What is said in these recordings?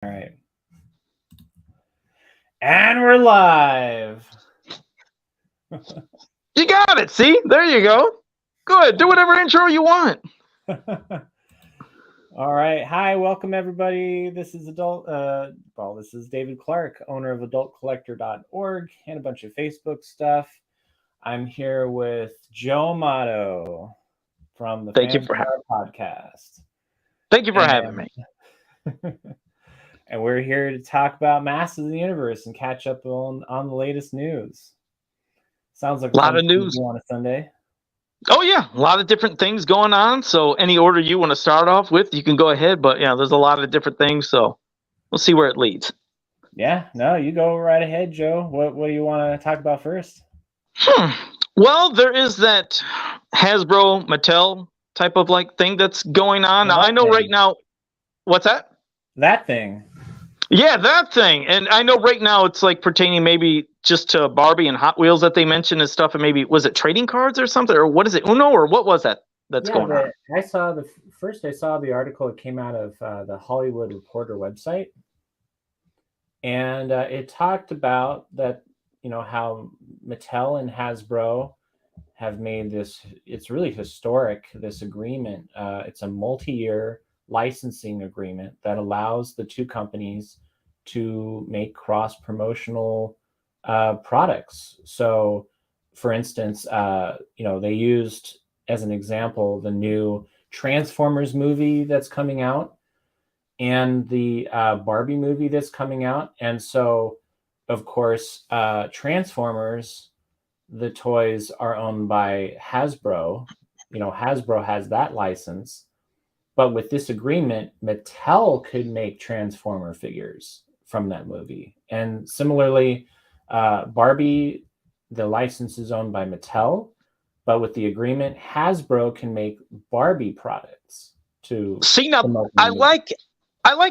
All right. And we're live. You got it. See? There you go. Good. Do whatever intro you want. All right. Hi, welcome everybody. This is this is David Clark, owner of adultcollector.org and a bunch of Facebook stuff. I'm here with Joe Amato from the Thank you for podcast. Thank you for having me. And we're here to talk about Masters of the Universe and catch up on the latest news. Sounds like a lot of news on a Sunday. Oh yeah, a lot of different things going on. So any order you want to start off with, you can go ahead. But yeah, there's a lot of different things. So we'll see where it leads. Yeah, no, you go right ahead, Joe. What do you want to talk about first? Well, there is that Hasbro Mattel type of like thing that's going on. Now, I know right now. What's that? That thing. Yeah, that thing. And I know right now it's like pertaining maybe just to Barbie and Hot Wheels that they mentioned and stuff. And maybe, was it trading cards or something? Or what is it? Uno? Or what was that that's going on? I saw the article. It came out of the Hollywood Reporter website. And it talked about that, how Mattel and Hasbro have made this, it's really historic, this agreement. It's a multi-year licensing agreement that allows the two companies to make cross-promotional products. So, for instance, they used as an example the new Transformers movie that's coming out and the Barbie movie that's coming out. And so, of course, Transformers, the toys are owned by Hasbro. Hasbro has that license. But with this agreement, Mattel could make Transformer figures from that movie. And similarly, Barbie, the license is owned by Mattel. But with the agreement, Hasbro can make Barbie products to see. Now, I like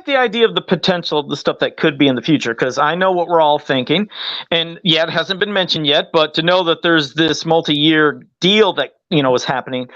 the idea of the potential of the stuff that could be in the future, because I know what we're all thinking. And yeah, it hasn't been mentioned yet, but to know that there's this multi-year deal that, is happening,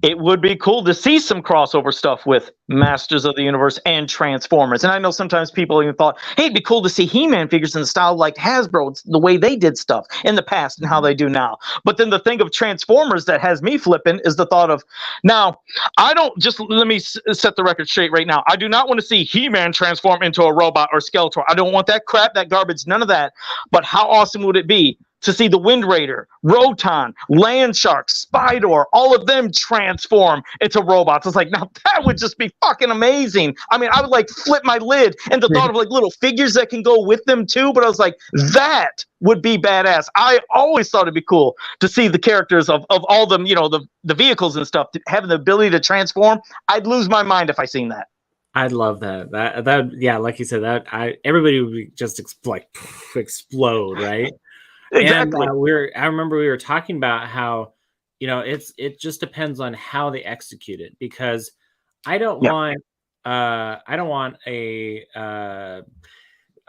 it would be cool to see some crossover stuff with Masters of the Universe and Transformers. And I know sometimes people even thought, hey, it'd be cool to see He-Man figures in the style like Hasbro, the way they did stuff in the past and how they do now. But then the thing of Transformers that has me flipping is the thought of, now, I don't, just let me set the record straight right now. I do not want to see He-Man transform into a robot or Skeletor. I don't want that crap, that garbage, none of that. But how awesome would it be to see the Wind Raider, Roton, Land Shark, Spydor, all of them transform into robots? It's like, now that would just be fucking amazing. I mean, I would like flip my lid and the thought of like little figures that can go with them too. But I was like, that would be badass. I always thought it'd be cool to see the characters of all them, the vehicles and stuff, having the ability to transform. I'd lose my mind if I seen that. I'd love that. That yeah, like you said, everybody would be just explode, right? Exactly. And I remember we were talking about how, it just depends on how they execute it, because I don't want a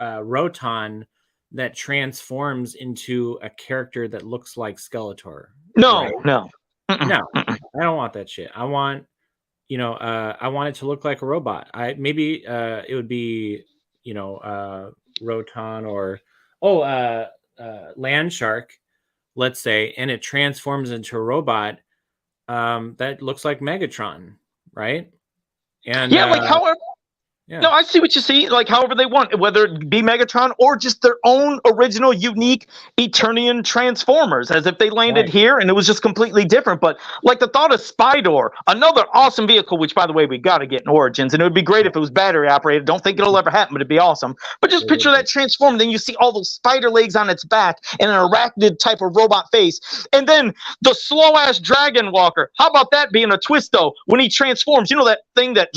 Roton that transforms into a character that looks like Skeletor. No, right? No, I don't want that shit. I want, I want it to look like a robot. It would be, Roton or Land Shark, let's say, and it transforms into a robot that looks like Megatron, right? And yeah, like however. Yeah. No, I see what you see. Like, however they want, whether it be Megatron or just their own original, unique Eternian Transformers, as if they landed here and it was just completely different. But like the thought of Spydor, another awesome vehicle, which by the way we got to get in Origins, and it would be great if it was battery operated. Don't think it'll ever happen, but it'd be awesome. But just picture that transform, then you see all those spider legs on its back and an arachnid type of robot face, and then the slow ass Dragon Walker. How about that being a twist though? When he transforms, that thing that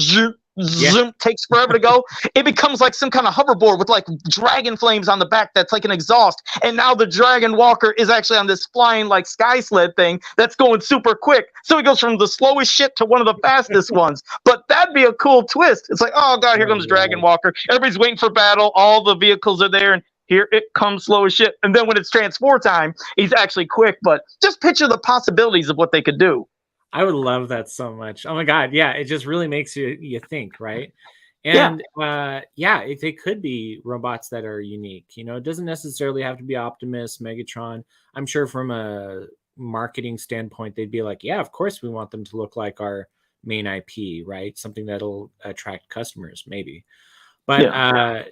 zoom takes forever to go, it becomes like some kind of hoverboard with like dragon flames on the back that's like an exhaust, and now the Dragon Walker is actually on this flying like sky sled thing that's going super quick, so he goes from the slowest shit to one of the fastest ones. But that'd be a cool twist. It's like, oh god, here comes Dragon Walker, everybody's waiting for battle, all the vehicles are there, and here it comes slow as shit, and then when it's transform time, he's actually quick. But just picture the possibilities of what they could do. I would love that so much. Oh my god, yeah, it just really makes you think, right? And they could be robots that are unique. It doesn't necessarily have to be Optimus, Megatron. I'm sure from a marketing standpoint, they'd be like, yeah, of course we want them to look like our main IP, right? Something that'll attract customers, maybe. But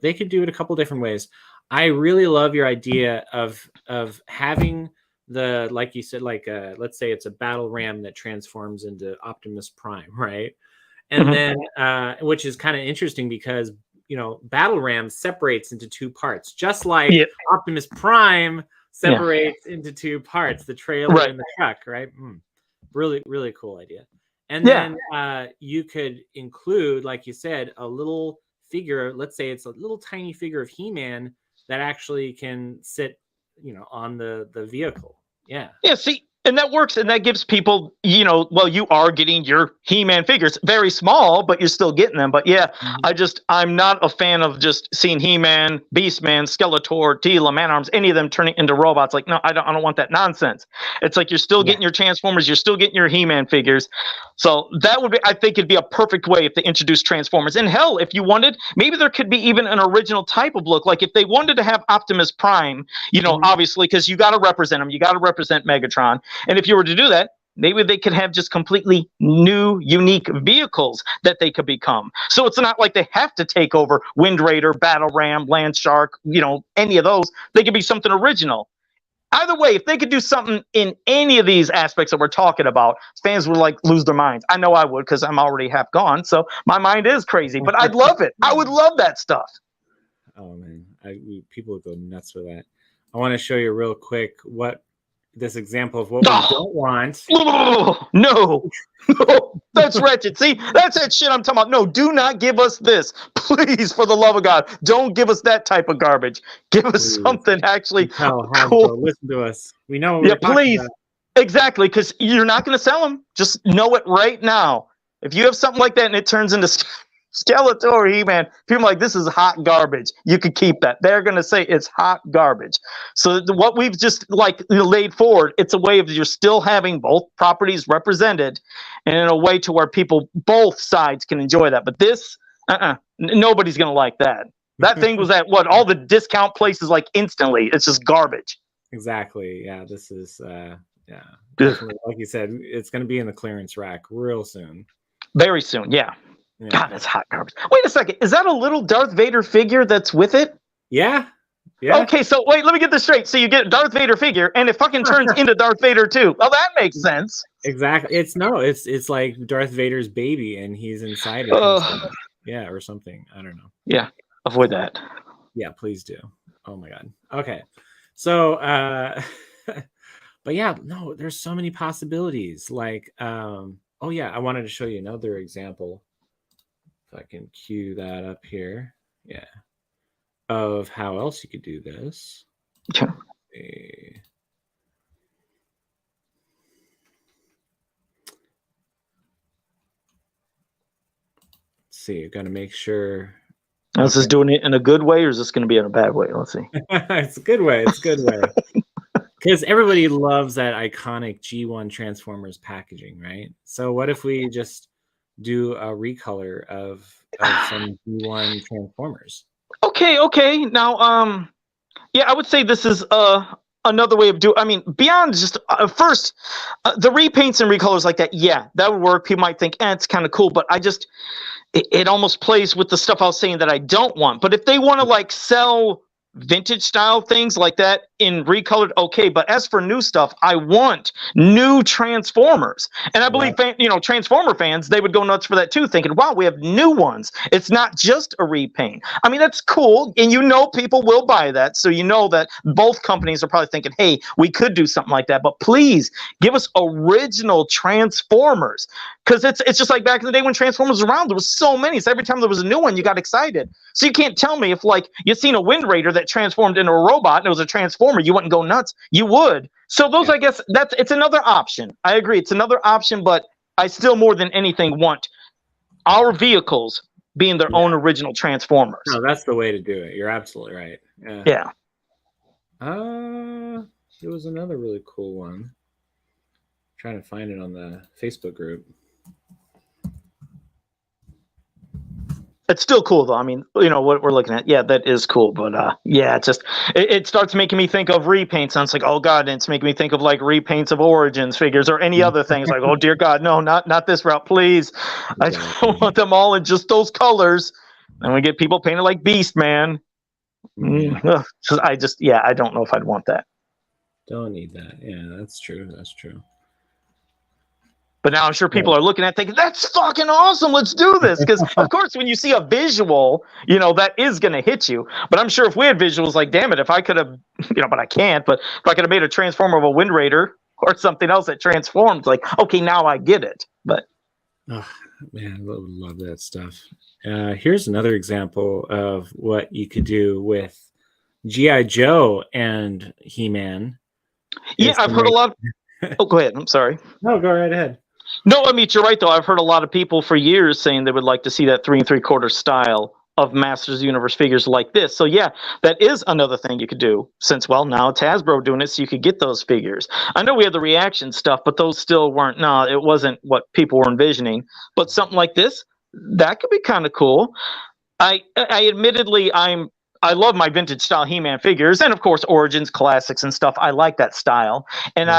they could do it a couple different ways. I really love your idea of having the, like you said, like let's say it's a battle ram that transforms into Optimus Prime, right? And then which is kind of interesting because battle ram separates into two parts, just like Optimus Prime separates into two parts, the trailer and the truck, right? Really, really cool idea. And then you could include, like you said, a little figure. Let's say it's a little tiny figure of He-Man that actually can sit, on the vehicle. Yeah. Yeah. See, and that works, and that gives people, you are getting your He-Man figures, very small, but you're still getting them. But I'm not a fan of just seeing He-Man, Beastman, Skeletor, Teela, Man-Arms, any of them turning into robots. Like, no, I don't want that nonsense. It's like you're still getting your Transformers, you're still getting your He-Man figures. So that would be, I think it'd be a perfect way if they introduced Transformers. And hell, if you wanted, maybe there could be even an original type of look. Like if they wanted to have Optimus Prime, obviously, because you got to represent him, you got to represent Megatron. And if you were to do that, maybe they could have just completely new, unique vehicles that they could become. So it's not like they have to take over Wind Raider, Battle Ram, Land Shark, any of those. They could be something original. Either way, if they could do something in any of these aspects that we're talking about, fans would lose their minds. I know I would, because I'm already half gone. So my mind is crazy, but I'd love it. I would love that stuff. Oh man, people would go nuts for that. I want to show you real quick this example of what we don't want. No, that's wretched. See, that's that shit I'm talking about. No, do not give us this. Please, for the love of God, don't give us that type of garbage. Give us something actually cool. Listen to us. We know what we're talking about. Exactly, because you're not going to sell them. Just know it right now. If you have something like that and it turns into Skeletor or He-Man, people are like, this is hot garbage. You could keep that. They're going to say it's hot garbage. So what we've just laid forward, it's a way of you're still having both properties represented, and in a way to where people, both sides, can enjoy that. But this, nobody's going to like that. That thing was at all the discount places instantly. It's just garbage. Exactly. Yeah, this is definitely, like you said, it's going to be in the clearance rack real soon. Very soon, yeah. God, that's hot garbage. Wait a second. Is that a little Darth Vader figure that's with it? Yeah. Okay, so wait, let me get this straight. So you get a Darth Vader figure, and it fucking turns into Darth Vader too. Well, that makes sense. Exactly. It's like Darth Vader's baby, and he's inside it. Yeah, or something. I don't know. Yeah, avoid that. Yeah, please do. Oh my God. Okay, so but yeah, no, there's so many possibilities. I wanted to show you another example. If I can cue that up here, of how else you could do this. Okay. Let's see, you've got to make sure. Is this doing it in a good way, or is this going to be in a bad way? Let's see. It's a good way. It's a good way. Because everybody loves that iconic G1 Transformers packaging, right? So what if we just do a recolor of some G1 Transformers? Okay. Now, I would say this is another way of doing. I mean, beyond just first the repaints and recolors like that. Yeah, that would work. People might think, it's kind of cool, but it almost plays with the stuff I was saying that I don't want. But if they want to sell vintage style things like that in recolored, okay, but as for new stuff, I want new Transformers. And I believe Transformer fans, they would go nuts for that too, thinking, wow, we have new ones. It's not just a repaint. I mean, that's cool, and people will buy that. So that both companies are probably thinking, hey, we could do something like that, but please give us original Transformers. Because it's just like back in the day when Transformers was around, there was so many. So every time there was a new one, you got excited. So you can't tell me if you seen a Wind Raider that transformed into a robot and it was a Transformer, you wouldn't go nuts. You would. So those, I guess, it's another option. I agree, it's another option, but I still more than anything want our vehicles being their own original Transformers. No, that's the way to do it. You're absolutely right. Yeah. There was another really cool one. I'm trying to find it on the Facebook group. It's still cool though. I mean, you know what we're looking at. Yeah, that is cool. But yeah, it starts making me think of repaints. And it's like, oh god, and it's making me think of like repaints of Origins figures or any other things. Like, oh dear God, no, not this route, please. I don't want them all in just those colors. And we get people painted like Beast Man. Yeah. I don't know if I'd want that. Don't need that. Yeah, that's true. That's true. But now I'm sure people are looking at thinking, that's fucking awesome. Let's do this. Because, of course, when you see a visual, you know, that is going to hit you. But I'm sure if we had visuals like, damn it, if I could have, you know, but I can't, but if I could have made a transformer of a Wind Raider or something else that transforms, like, okay, now I get it. But, oh, man, I would love that stuff. Here's another example of what you could do with G.I. Joe and He-Man. Yeah, I've heard a lot. Oh, go ahead. I'm sorry. No, go right ahead. No, I mean, you're right, though. I've heard a lot of people for years saying they would like to see that 3 3/4 style of Masters of the Universe figures like this. So, yeah, that is another thing you could do since, well, now it's Hasbro doing it, so you could get those figures. I know we had the reaction stuff, but those still weren't, no, it wasn't what people were envisioning. But something like this, that could be kind of cool. I admittedly, I love my vintage style He-Man figures and, of course, Origins classics and stuff. I like that style. And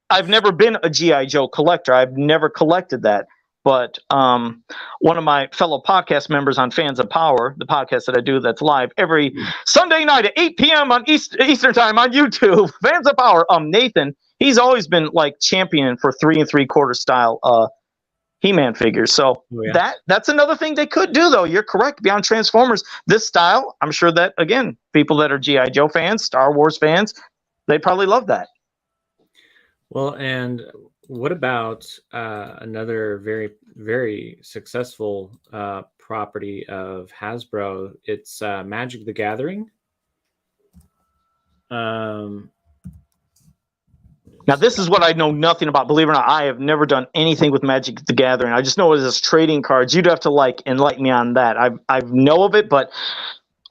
I've never been a G.I. Joe collector. I've never collected that. But one of my fellow podcast members on Fans of Power, the podcast that I do that's live every Sunday night at 8 p.m. on Eastern time on YouTube, Fans of Power, Nathan, he's always been like champion for 3 3/4 style He-Man figures. So that's another thing they could do, though. You're correct. Beyond Transformers, this style, I'm sure that, again, people that are G.I. Joe fans, Star Wars fans, they probably love that. Well, and what about another very, very successful property of Hasbro? It's Magic the Gathering. Now, this is what I know nothing about. Believe it or not, I have never done anything with Magic the Gathering. I just know it as trading cards. You'd have to enlighten me on that. I know of it, but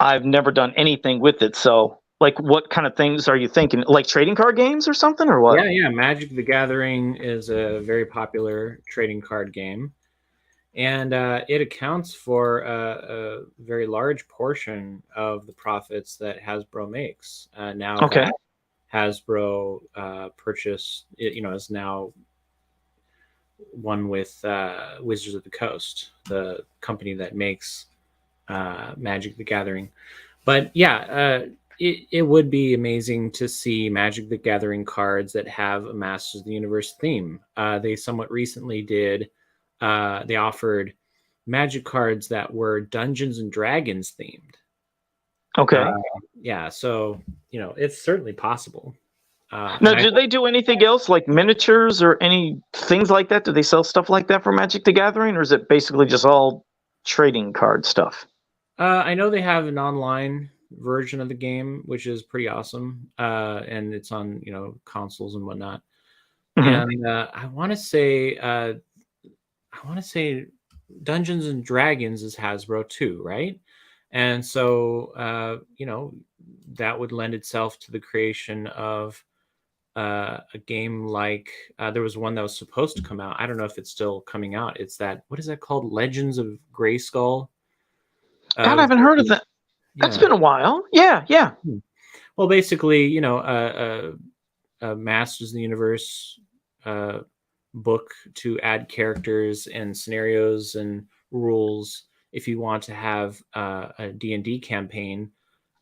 I've never done anything with it. So, like, what kind of things are you thinking? Like trading card games or something, or what? Yeah. Magic the Gathering is a very popular trading card game, and it accounts for a very large portion of the profits that Hasbro makes. Now, okay. Hasbro purchased, is now one with Wizards of the Coast, the company that makes Magic the Gathering. But yeah, it would be amazing to see Magic the Gathering cards that have a Masters of the Universe theme. They somewhat recently did. They offered Magic cards that were Dungeons and Dragons themed. Okay. Yeah, so it's certainly possible. Now, do they do anything else like miniatures or any things like that? Do they sell stuff like that for Magic the Gathering, or is it basically just all trading card stuff? I know they have an online version of the game, which is pretty awesome, and it's on consoles and whatnot. Mm-hmm. And I want to say Dungeons and Dragons is Hasbro too, right? And so, that would lend itself to the creation of a game like there was one that was supposed to come out. I don't know if it's still coming out. It's what is that called? Legends of Grayskull. God, I haven't heard of that. Yeah. That's been a while. Yeah. Well, basically, a Masters of the Universe book to add characters and scenarios and rules. If you want to have a D&D campaign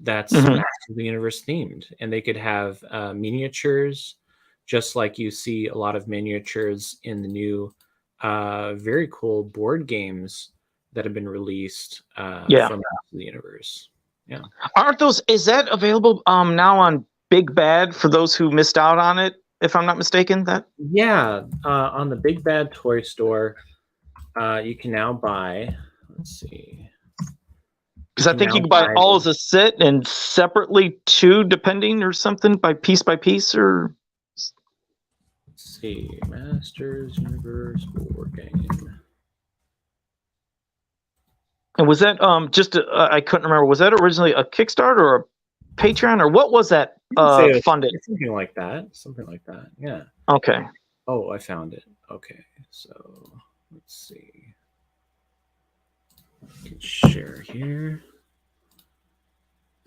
that's Masters of the Universe themed, and they could have miniatures, just like you see a lot of miniatures in the new very cool board games that have been released from Masters of the Universe. Yeah. Is that available now on Big Bad for those who missed out on it, if I'm not mistaken? Yeah, on the Big Bad Toy Store, you can now buy, let's see. Because I think you can buy all as a set and separately too, depending or something, by piece, or... Let's see, Masters Universe board game. And was that I couldn't remember, was that originally a Kickstarter or a Patreon, or what was that funded? Something like that, yeah. Okay. Oh, I found it. Okay, so let's see. Share here.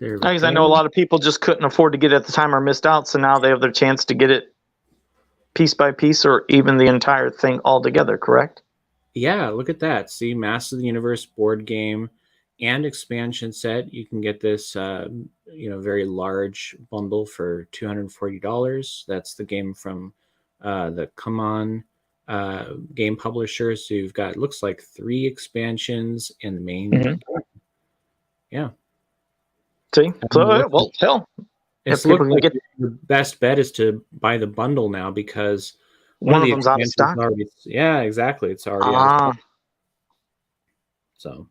There we Because go. I know a lot of people just couldn't afford to get it at the time or missed out, so now they have their chance to get it piece by piece or even the entire thing all together, correct? Yeah, look at that. See, Master of the Universe board game and expansion set. You can get this, very large bundle for $240. That's the game from the Come On game publisher. So you've got, looks like 3 expansions in the main. Mm-hmm. Yeah. See? So, well, hell. It's looked like the best bet is to buy the bundle now because one of them's out of stock. Yeah, exactly. It's already out of stock. So,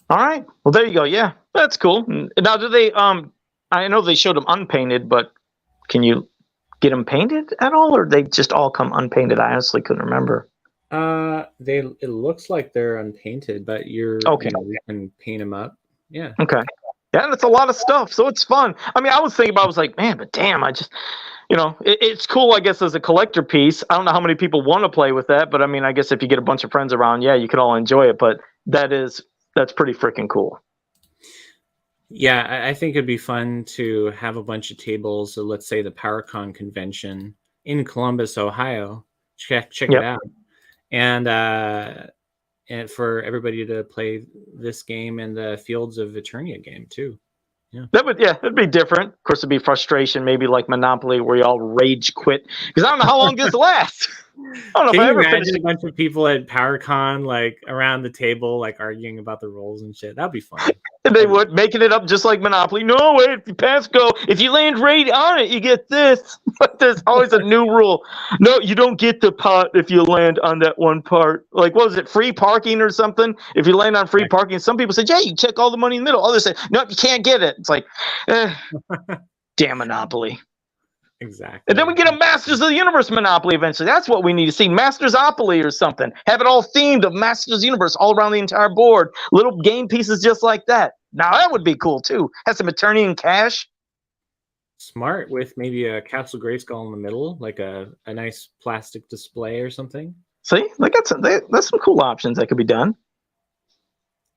all right. Well, there you go. Yeah, that's cool. Now, do they? I know they showed them unpainted, but can you get them painted at all, or they just all come unpainted? I honestly couldn't remember. It looks like they're unpainted, but you can paint them up. Yeah. Okay. Yeah, and it's a lot of stuff, so it's fun. I mean, I was thinking about, I was like, man, but damn, I just, it's cool, I guess, as a collector piece. I don't know how many people want to play with that, but I mean, I guess if you get a bunch of friends around, yeah, you could all enjoy it. But that's pretty freaking cool. Yeah, I think it'd be fun to have a bunch of tables. So let's say the PowerCon convention in Columbus, Ohio. Check it out, and for everybody to play this game and the Fields of Eternia game too. Yeah, it'd be different. Of course, it'd be frustration, maybe like Monopoly, where you all rage quit because I don't know how long this lasts. I don't know Can if I you ever imagine a bunch of people at PowerCon like around the table, like arguing about the rules and shit? That'd be fun. They would, making it up just like Monopoly. No, wait, if you pass go, if you land right on it, you get this. But there's always a new rule. No, you don't get the pot if you land on that one part. Like, what was it, free parking or something? If you land on free parking, some people say, yeah, you check all the money in the middle. Others say, no, you can't get it. It's like, damn Monopoly. Exactly. And then we get a Masters of the Universe Monopoly eventually. That's what we need to see. Mastersopoly or something. Have it all themed of Masters of the Universe all around the entire board. Little game pieces just like that. Now that would be cool too. Have some Eternian cash. Smart, with maybe a Castle Grayskull in the middle, like a nice plastic display or something. See, that's some cool options that could be done.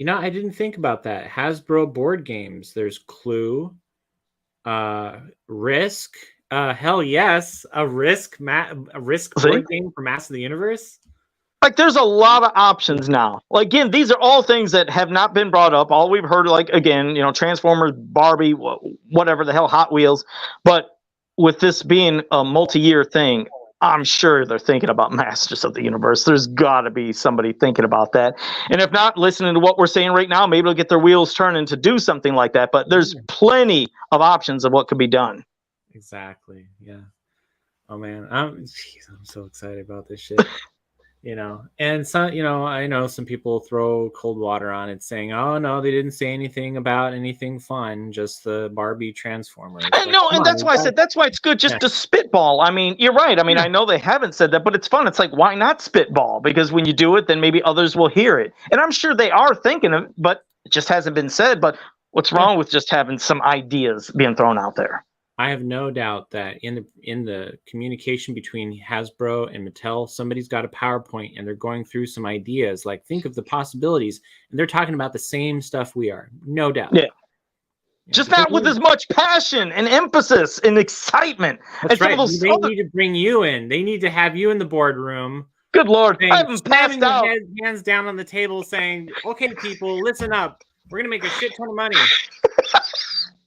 I didn't think about that. Hasbro board games. There's Clue, Risk. Hell yes, a Risk board game for Master of the Universe. Like, there's a lot of options now. Like, again, these are all things that have not been brought up. All we've heard, like, again, Transformers, Barbie, whatever the hell, Hot Wheels. But with this being a multi-year thing, I'm sure they're thinking about Masters of the Universe. There's got to be somebody thinking about that. And if not, listening to what we're saying right now, maybe they'll get their wheels turning to do something like that. But there's plenty of options of what could be done. Exactly. Yeah. Oh man, I'm so excited about this shit. And some, I know some people throw cold water on it, saying, "Oh no, they didn't say anything about anything fun, just the Barbie Transformers." And that's why I said that's why it's good just to spitball. I mean, you're right. I mean, I know they haven't said that, but it's fun. It's like, why not spitball? Because when you do it, then maybe others will hear it. And I'm sure they are thinking of it, but it just hasn't been said. But what's wrong with just having some ideas being thrown out there? I have no doubt that in the communication between Hasbro and Mattel, somebody's got a PowerPoint and they're going through some ideas, like think of the possibilities, and they're talking about the same stuff we are. No doubt. Yeah. Just not with as much passion and emphasis and excitement. That's right. They need to bring you in. They need to have you in the boardroom. Good Lord. I haven't passed out. Hands down on the table saying, okay, people, listen up. We're going to make a shit ton of money.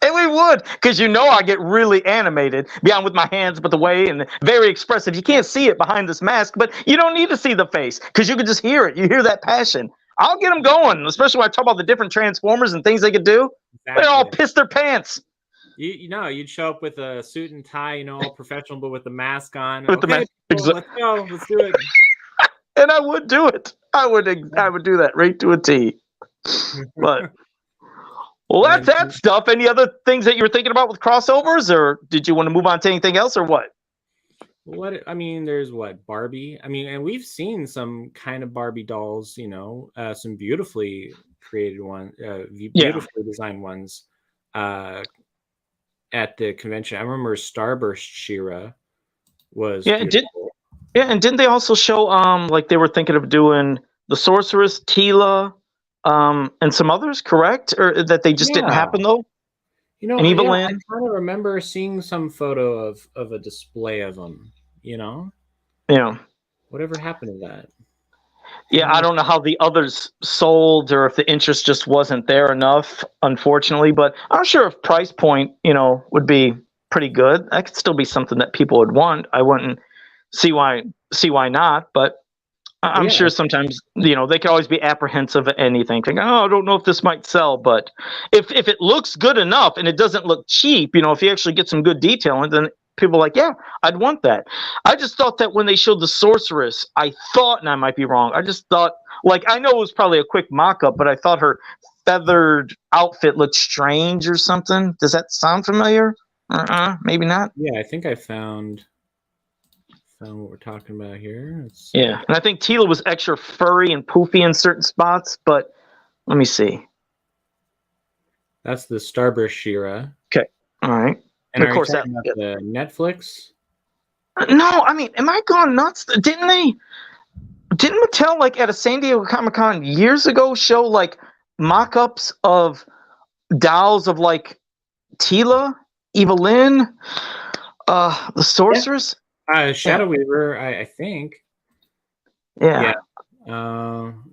And we would, because I get really animated beyond with my hands, but the way and very expressive. You can't see it behind this mask, but you don't need to see the face because you can just hear it. You hear that passion. I'll get them going, especially when I talk about the different Transformers and things they could do. Exactly. They all piss their pants. You'd show up with a suit and tie, all professional, but with the mask on. With the mask. Let's go. Let's do it. And I would do it. I would do that right to a T. But. Well, that's that stuff. Any other things that you were thinking about with crossovers, or did you want to move on to anything else, or what? There's Barbie. And we've seen some kind of Barbie dolls, some beautifully created ones, beautifully designed ones at the convention. I remember Starburst She-Ra was beautiful. And didn't they also show like they were thinking of doing the Sorceress Tila? and some others, correct? Or that they just didn't happen though? You know, And Evil yeah, Lynn? I'm trying to remember seeing some photo of a display of them. You know, Yeah. whatever happened to that? Yeah, I don't know how the others sold or if the interest just wasn't there enough, unfortunately. But I'm sure if price point, would be pretty good, that could still be something that people would want. I wouldn't see why not. But I'm Yeah, sure sometimes they could always be apprehensive of anything. Think, oh, I don't know if this might sell. But if it looks good enough and it doesn't look cheap, if you actually get some good detail, and then people are like, yeah, I'd want that. I just thought that when they showed the sorceress, I thought, and I might be wrong, I just thought, like, I know it was probably a quick mock-up, but I thought her feathered outfit looked strange or something. Does that sound familiar? Maybe not. yeah. I think I found what we're talking about here. Yeah, and I think Tila was extra furry and poofy in certain spots, but let me see. That's the Starburst Shira. Okay, all right. And of are course, you talking about the Netflix? No, I mean, am I going nuts? Didn't Mattel, like, at a San Diego Comic-Con years ago show like mock-ups of dolls of like Tila, Evelyn, the Sorceress? Shadow Weaver, I think. Yeah.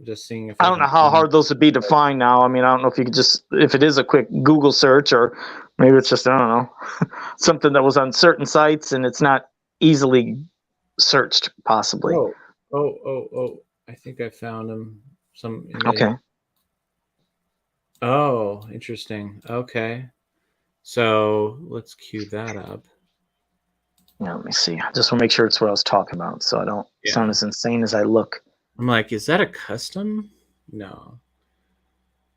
Just seeing if I don't know how hard those would be to find now. I mean, I don't know if you could if it is a quick Google search, or maybe it's just, I don't know, something that was on certain sites and it's not easily searched, possibly. Oh! I think I found them. Some image. Okay. Oh, interesting. Okay, so let's cue that up. Yeah, let me see. I just want to make sure it's what I was talking about, so I don't sound as insane as I look. I'm like, is that a custom? No.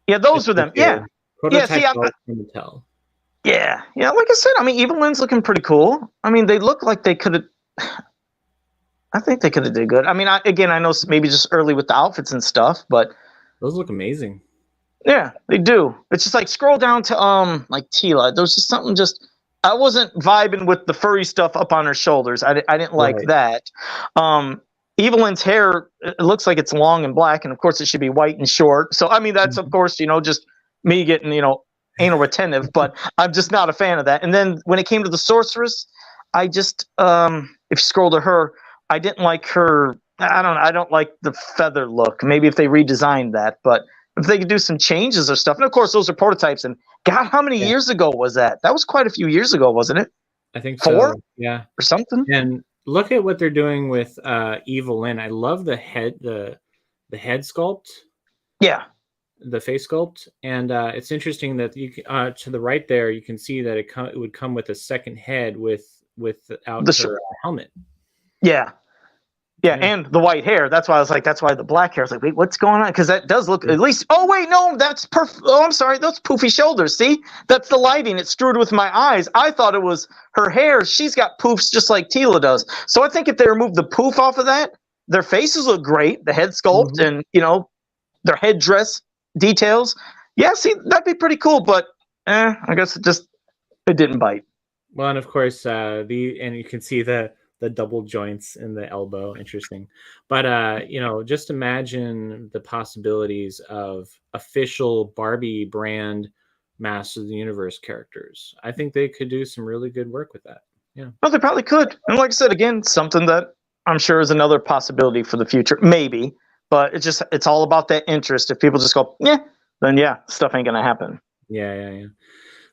Yeah, those were them. Yeah. Prototype from Mattel. Yeah. Like I said, I mean, Evelyn's looking pretty cool. I mean, they look like they could have. I think they could have did good. I mean, I know maybe just early with the outfits and stuff, but those look amazing. Yeah, they do. It's just like scroll down to like Tila. There was just something I wasn't vibing with the furry stuff up on her shoulders. I didn't like that. Evelyn's hair, it looks like it's long and black, and of course it should be white and short. So I mean, that's of course just me getting anal retentive, but I'm just not a fan of that. And then when it came to the sorceress, I just if you scroll to her, I didn't like her. I don't know. I don't like the feather look. Maybe if they redesigned that, but if they could do some changes or stuff. And of course, those are prototypes. And God, how many years ago was that? That was quite a few years ago, wasn't it? I think 4? So. Yeah. Or something. And look at what they're doing with Evelyn. I love the head sculpt. Yeah. The face sculpt. And it's interesting that you to the right there, you can see that it would come with a second head without her helmet. Yeah. Yeah, and the white hair. That's why I was like, that's why the black hair. I was like, wait, what's going on? Because that does look at least. Oh wait, no, that's perfect. Oh, I'm sorry, those poofy shoulders. See, that's the lighting. It screwed with my eyes. I thought it was her hair. She's got poofs just like Tila does. So I think if they remove the poof off of that, their faces look great. The head sculpt and their headdress details. Yeah, see, that'd be pretty cool. But I guess it didn't bite. Well, and of course, and you can see the double joints in the elbow. Interesting. But just imagine the possibilities of official Barbie brand Masters of the Universe characters. I think they could do some really good work with that. Yeah. Well, they probably could. And like I said, again, something that I'm sure is another possibility for the future. Maybe. But it's all about that interest. If people just go, then stuff ain't gonna happen. Yeah.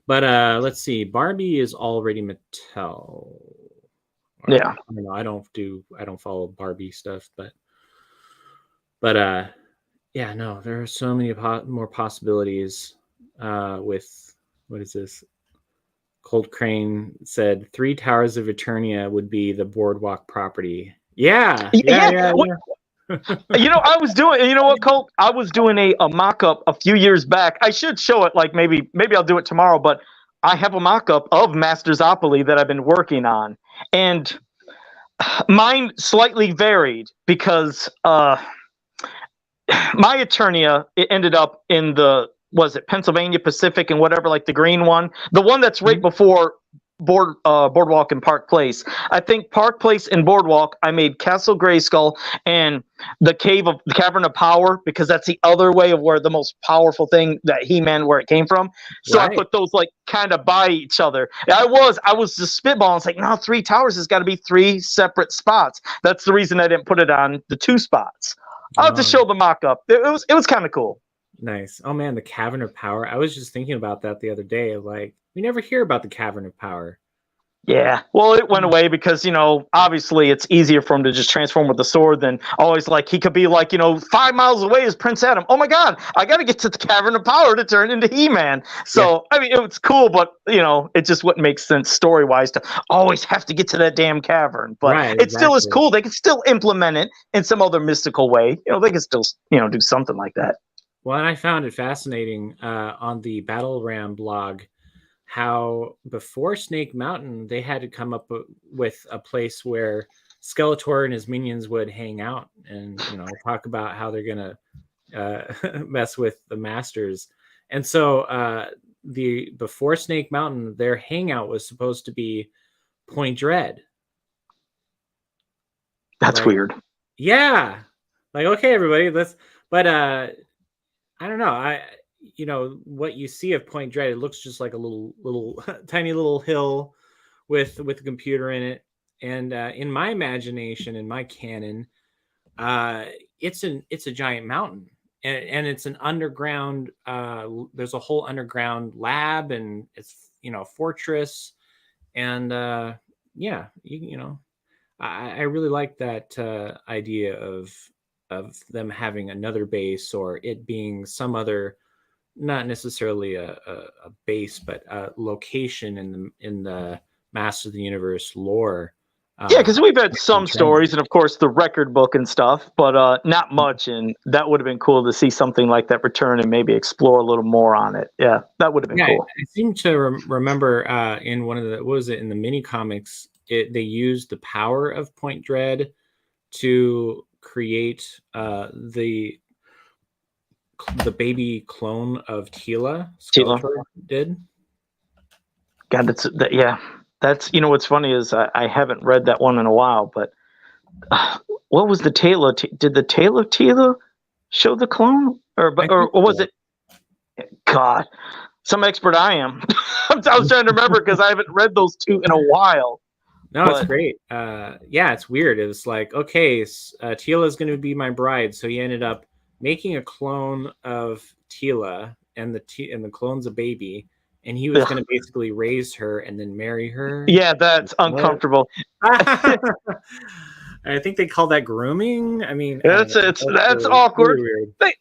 But let's see. Barbie is already Mattel. Yeah. I don't know. I don't follow Barbie stuff, but no, there are so many more possibilities with what is this? Cold Crane said 3 Towers of Eternia would be the Boardwalk property. Yeah. I was doing, you know what, Colt? I was doing a mock-up a few years back. I should show it, like maybe I'll do it tomorrow, but I have a mock-up of Masterverse that I've been working on. And mine slightly varied because my Eternia, it ended up in Pennsylvania Pacific and whatever, like the green one. The one that's right before Boardwalk and Park Place. I think Park Place and Boardwalk, I made Castle Grayskull and the Cavern of Power, because that's the other way of where the most powerful thing that He-Man, where it came from. So I put those like kind of by each other. I was just spitballing. It's like, no, 3 towers has got to be 3 separate spots. That's the reason I didn't put it on the 2 spots. I'll have to show the mock-up. It was kind of cool. Nice. Oh man, the Cavern of Power. I was just thinking about that the other day. Like, we never hear about the Cavern of Power. Yeah. Well, it went away because, obviously it's easier for him to just transform with the sword than always, like, he could be like, 5 miles away as Prince Adam. Oh my God, I got to get to the Cavern of Power to turn into He-Man. So, I mean, it was cool, but, it just wouldn't make sense story-wise to always have to get to that damn cavern. But it still is cool. They can still implement it in some other mystical way. They can still, do something like that. Well, and I found it fascinating on the Battle Ram blog how before Snake Mountain, they had to come up with a place where Skeletor and his minions would hang out and, talk about how they're going to mess with the Masters. And so before Snake Mountain, their hangout was supposed to be Point Dread. That's weird. Yeah. Like, okay, everybody, but I don't know. What you see of Point Dread, it looks just like a little tiny little hill with a computer in it. And in my imagination, in my canon, it's a giant mountain, and it's an underground. There's a whole underground lab, and it's fortress, and I really like that idea of them having another base, or it being some other, not necessarily a base, but a location in the Master of the Universe lore. Yeah, because we've had some stories, and of course the record book and stuff, but not much. And that would have been cool to see something like that return and maybe explore a little more on it. Yeah, that would have been cool. I seem to remember in one of the, what was it, in the mini comics, they used the power of Point Dread to create the baby clone of Teela. Skeletor did. God, that's what's funny is I haven't read that one in a while, but what was the tail of did the tail of Teela show the clone, or was it? God, some expert I am. I was trying to remember because I haven't read those 2 in a while. No, it's great. It's weird. It was like, okay, Teela is going to be my bride, so he ended up making a clone of Teela, and the clone's a baby, and he was going to basically raise her and then marry her. Yeah, that's uncomfortable. I think they call that grooming. I mean, that's awkward. Really weird.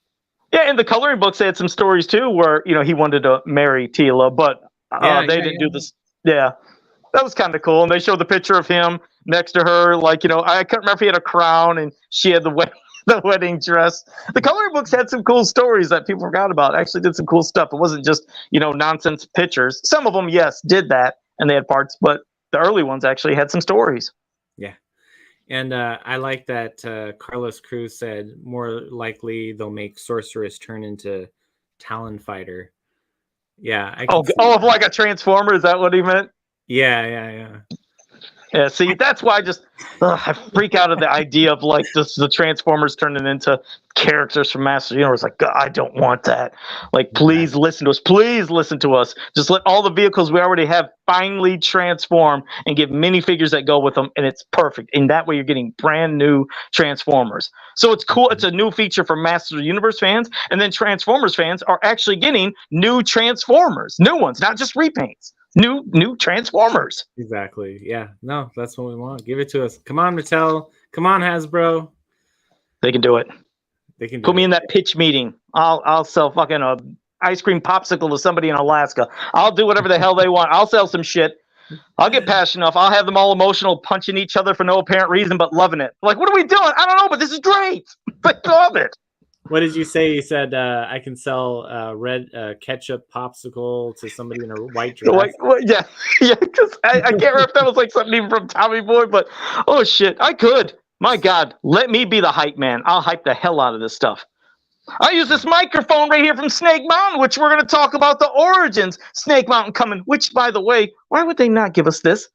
In the coloring books, they had some stories too where he wanted to marry Teela, but they didn't do this. Yeah. That was kind of cool. And they showed the picture of him next to her. Like, I can't remember if he had a crown and she had the wedding dress. The coloring books had some cool stories that people forgot about. Actually did some cool stuff. It wasn't just, nonsense pictures. Some of them, yes, did that. And they had parts. But the early ones actually had some stories. Yeah. And I like that Carlos Cruz said more likely they'll make Sorceress turn into Talon Fighter. Yeah. Like a Transformer? Is that what he meant? Yeah. Yeah, see, that's why I freak out at the idea of like the Transformers turning into characters from Master Universe. Like, God, I don't want that. Like, please listen to us. Please listen to us. Just let all the vehicles we already have finally transform and get minifigures that go with them, and it's perfect. And that way you're getting brand new Transformers. So it's cool. It's a new feature for Master Universe fans, and then Transformers fans are actually getting new Transformers. New ones, not just repaints. New Transformers. Exactly. Yeah. No, that's what we want. Give it to us. Come on, Mattel. Come on, Hasbro. They can do it. They can put me in that pitch meeting. I'll sell fucking a ice cream popsicle to somebody in Alaska. I'll do whatever the hell they want. I'll sell some shit. I'll get passionate enough. I'll have them all emotional, punching each other for no apparent reason, but loving it. Like, what are we doing? I don't know, but this is great. I love it. What did you say? You said I can sell red ketchup popsicle to somebody in a white dress. Yeah. Because I can't remember if that was like something even from Tommy Boy, but oh shit, I could. My God, let me be the hype man. I'll hype the hell out of this stuff. I use this microphone right here from Snake Mountain, which we're going to talk about the Origins Snake Mountain coming, which, by the way, why would they not give us this?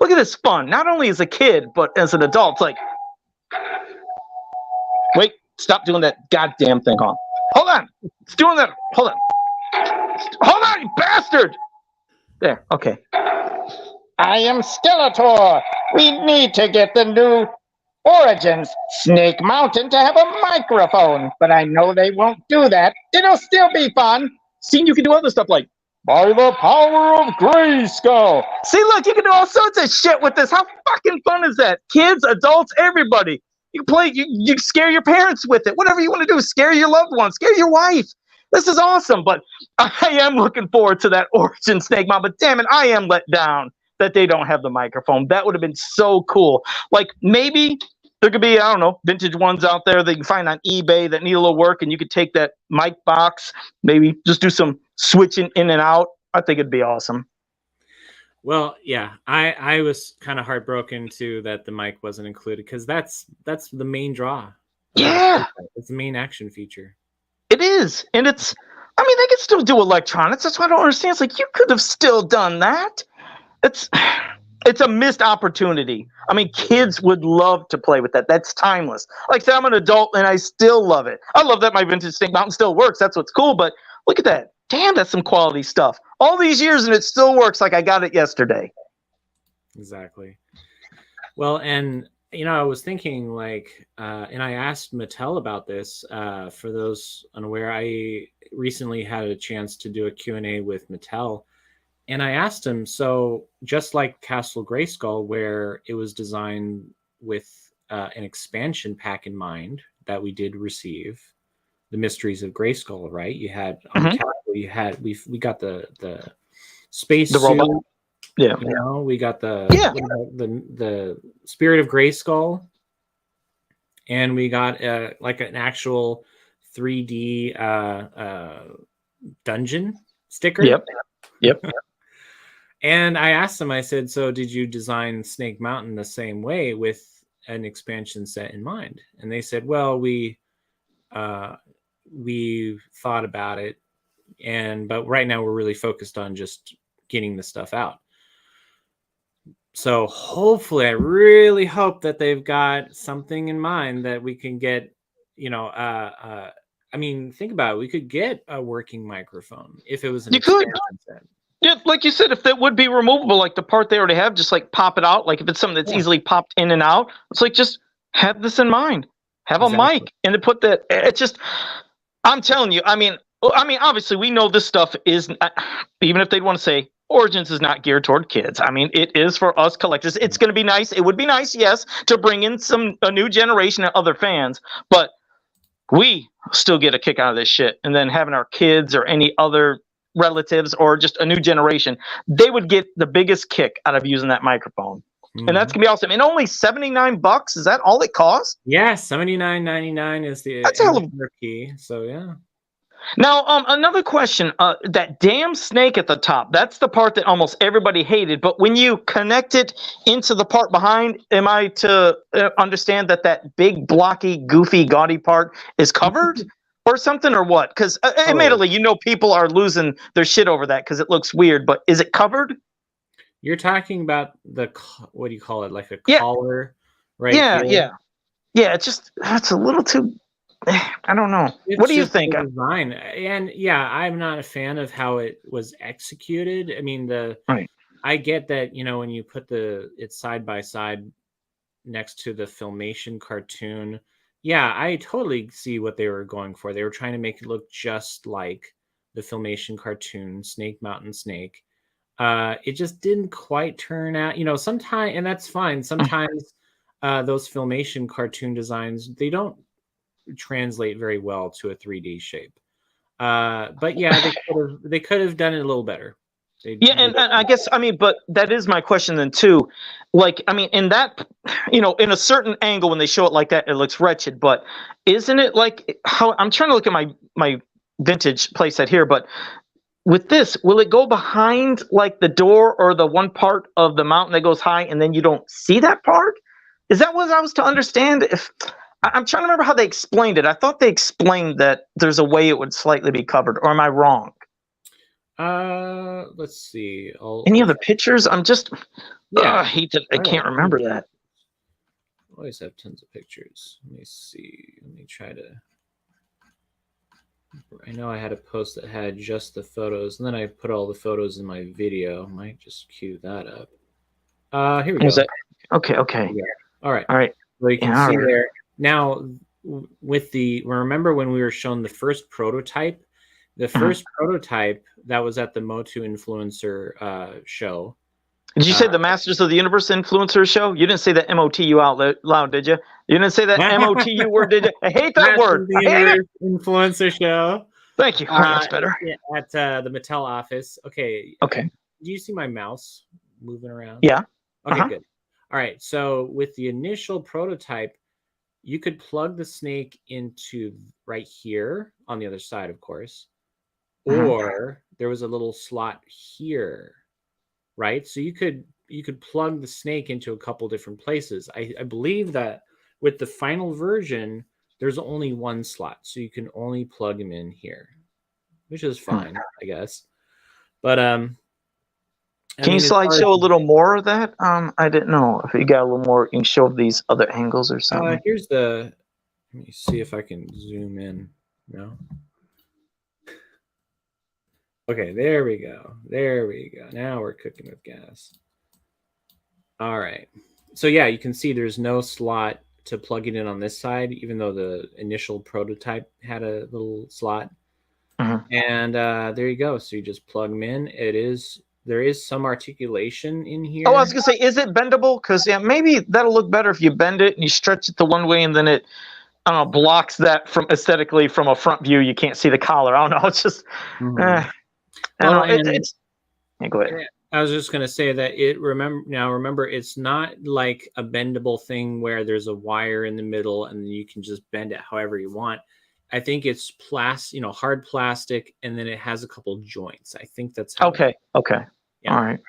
Look at this fun, not only as a kid, but as an adult. It's like, wait, stop doing that goddamn thing, huh? Hold on. It's doing that. Hold on. Hold on, you bastard. There, okay. I am Skeletor. We need to get the new Origins Snake Mountain to have a microphone, but I know they won't do that. It'll still be fun. See, you can do other stuff like, By the power of Grayskull. see, look, you can do all sorts of shit with this. How fucking fun is that? Kids, adults, everybody. You can play, you scare your parents with it. Whatever you want to do, scare your loved ones, scare your wife. This is awesome, but I am looking forward to that Origin Snake Mountain, but damn it, I am let down that they don't have the microphone. That would have been so cool. Like, maybe there could be, I don't know, vintage ones out there that you can find on eBay that need a little work, and you could take that mic box, maybe just do some switching in and out. I think it'd be awesome. Well, yeah, I was kind of heartbroken too that the mic wasn't included, because that's the main draw. Yeah, It's the main action feature. it is. And it's, I mean, they can still do electronics. That's what I don't understand. It's like, you could have still done that. It's a missed opportunity. I mean, kids would love to play with that. That's timeless. Like I said, I'm an adult and I still love it. I love that my vintage Snake Mountain still works. That's what's cool. But look at that. Damn, that's some quality stuff. All these years and it still works like I got it yesterday. Exactly. Well, and I was thinking like, and I asked Mattel about this. For those unaware, I recently had a chance to do a Q&A with Mattel. And I asked him, so just like Castle Grayskull, where it was designed with an expansion pack in mind that we did receive, the Mysteries of Grayskull, right? You had on the castle, you had we got the space The suit, robot. Yeah. we got the Yeah. the Spirit of Grayskull, and we got like an actual 3D dungeon sticker. Yep. And I asked them, I said, so did you design Snake Mountain the same way with an expansion set in mind? And they said, well, we thought about it, but right now we're really focused on just getting the stuff out. So hopefully, I really hope that they've got something in mind that we can get, I mean, think about it. We could get a working microphone if it was an expansion set. Yeah, like you said, if that would be removable, like the part they already have, just like pop it out. Like if it's something that's easily popped in and out, it's like, just have this in mind. Have a mic and to put that. It's just, I'm telling you. I mean, obviously we know this stuff is, even if they'd want to say Origins is not geared toward kids. I mean, it is for us collectors. It's going to be nice. It would be nice, yes, to bring in a new generation of other fans, but we still get a kick out of this shit. And then having our kids or any other relatives or just a new generation, they would get the biggest kick out of using that microphone. And that's gonna be awesome. And only $79, is that all it costs? Yeah, $79.99 is the key. So yeah. Now, another question. That damn snake at the top, that's the part that almost everybody hated. But when you connect it into the part behind, am I to understand that big, blocky, goofy, gaudy part is covered or something, or what? Because admittedly, people are losing their shit over that because it looks weird. But is it covered? You're talking about what do you call it? Like a collar, right? Yeah. It's a little too. I don't know. What do you think? Design. And yeah, I'm not a fan of how it was executed. I mean, I get that, when you put it side by side next to the Filmation cartoon. Yeah, I totally see what they were going for. They were trying to make it look just like the Filmation cartoon, Snake Mountain Snake. It just didn't quite turn out, sometimes, and that's fine. Sometimes those Filmation cartoon designs, they don't translate very well to a 3D shape. But yeah, they could have done it a little better. And I guess, but that is my question then too. Like, in that, in a certain angle when they show it like that, it looks wretched. But isn't it like how I'm trying to look at my vintage playset here, but with this, will it go behind like the door or the one part of the mountain that goes high and then you don't see that part? Is that what I was to understand? I'm trying to remember how they explained it. I thought they explained that there's a way it would slightly be covered, or am I wrong? Let's see. Any other pictures? I'm just Yeah. I can't remember that. I always have tons of pictures. Let me see. Let me try to. I know I had a post that had just the photos, and then I put all the photos in my video. Might just cue that up. Here we go. That? Okay. Yeah. All right. All right. So you can see there now with remember when we were shown the first prototype? The first prototype that was at the MOTU influencer show. Did you say the Masters of the Universe influencer show? You didn't say that MOTU out loud, did you? You didn't say that MOTU word, did you? I hate that word. I hate it. Influencer show. Thank you. That's better. At the Mattel office. Okay. Okay. Do you see my mouse moving around? Yeah. Okay, good. All right. So with the initial prototype, you could plug the snake into right here on the other side, of course. Or there was a little slot here, right? So you could plug the snake into a couple different places. I believe that with the final version, there's only one slot, so you can only plug him in here, which is fine, I guess. But can you show a little more of that? I didn't know if you got a little more. You can show these other angles or something. Here's the. Let me see if I can zoom in. No. Okay, there we go. There we go. Now we're cooking with gas. All right. So yeah, you can see there's no slot to plug it in on this side, even though the initial prototype had a little slot. And there you go. So you just plug them in. There is some articulation in here. Oh, I was gonna say, is it bendable? Because yeah, maybe that'll look better if you bend it and you stretch it the one way, and then it blocks that from aesthetically from a front view. You can't see the collar. I don't know. It's just. I don't know. It's go ahead. I was just gonna say that remember, it's not like a bendable thing where there's a wire in the middle and you can just bend it however you want. I think it's hard plastic, and then it has a couple joints. I think that's how okay. Yeah. All right.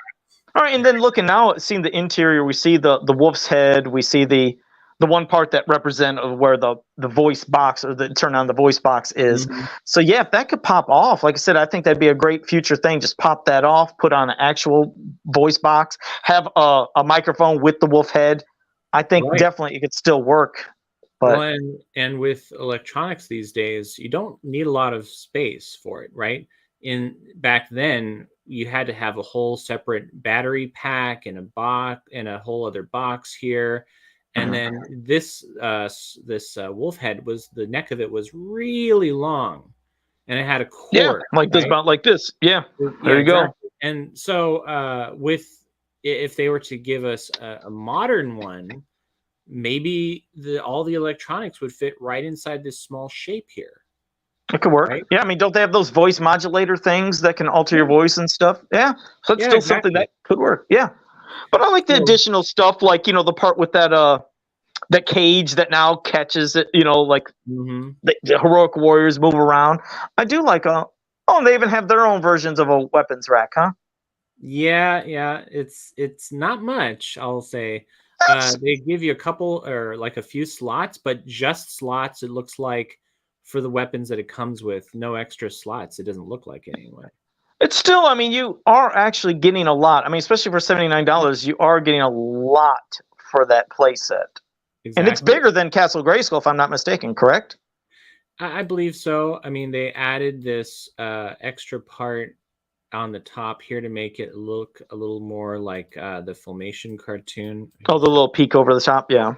And then looking now, seeing the interior, we see the wolf's head. We see the one part that represent of where the voice box or the turn on the voice box is. So yeah, if that could pop off, like I said, I think that'd be a great future thing. Just pop that off, put on an actual voice box, have a microphone with the wolf head. I think definitely it could still work. But and with electronics these days, you don't need a lot of space for it, right? Back then, you had to have a whole separate battery pack and a box and a whole other box here. And then this wolf head the neck of it was really long, and it had a cord. Yeah, like this, about like this. Yeah, there you go. And so if they were to give us a modern one, maybe all the electronics would fit right inside this small shape here. It could work. Right? Yeah, I mean, don't they have those voice modulator things that can alter your voice and stuff? Yeah, so it's still something that could work. Yeah. But I like the additional stuff, like, the part with that cage that now catches it, like the heroic warriors move around. I do like they even have their own versions of a weapons rack, huh? Yeah. It's not much, I'll say. They give you a couple or like a few slots, but just slots, it looks like, for the weapons that it comes with. No extra slots. It doesn't look like it anyway. It's still, I mean, you are actually getting a lot. I mean, especially for $79, you are getting a lot for that playset. Exactly. And it's bigger than Castle Grayskull, if I'm not mistaken, correct? I believe so. I mean, they added this extra part on the top here to make it look a little more like the Filmation cartoon. Oh, the little peak over the top? Yeah.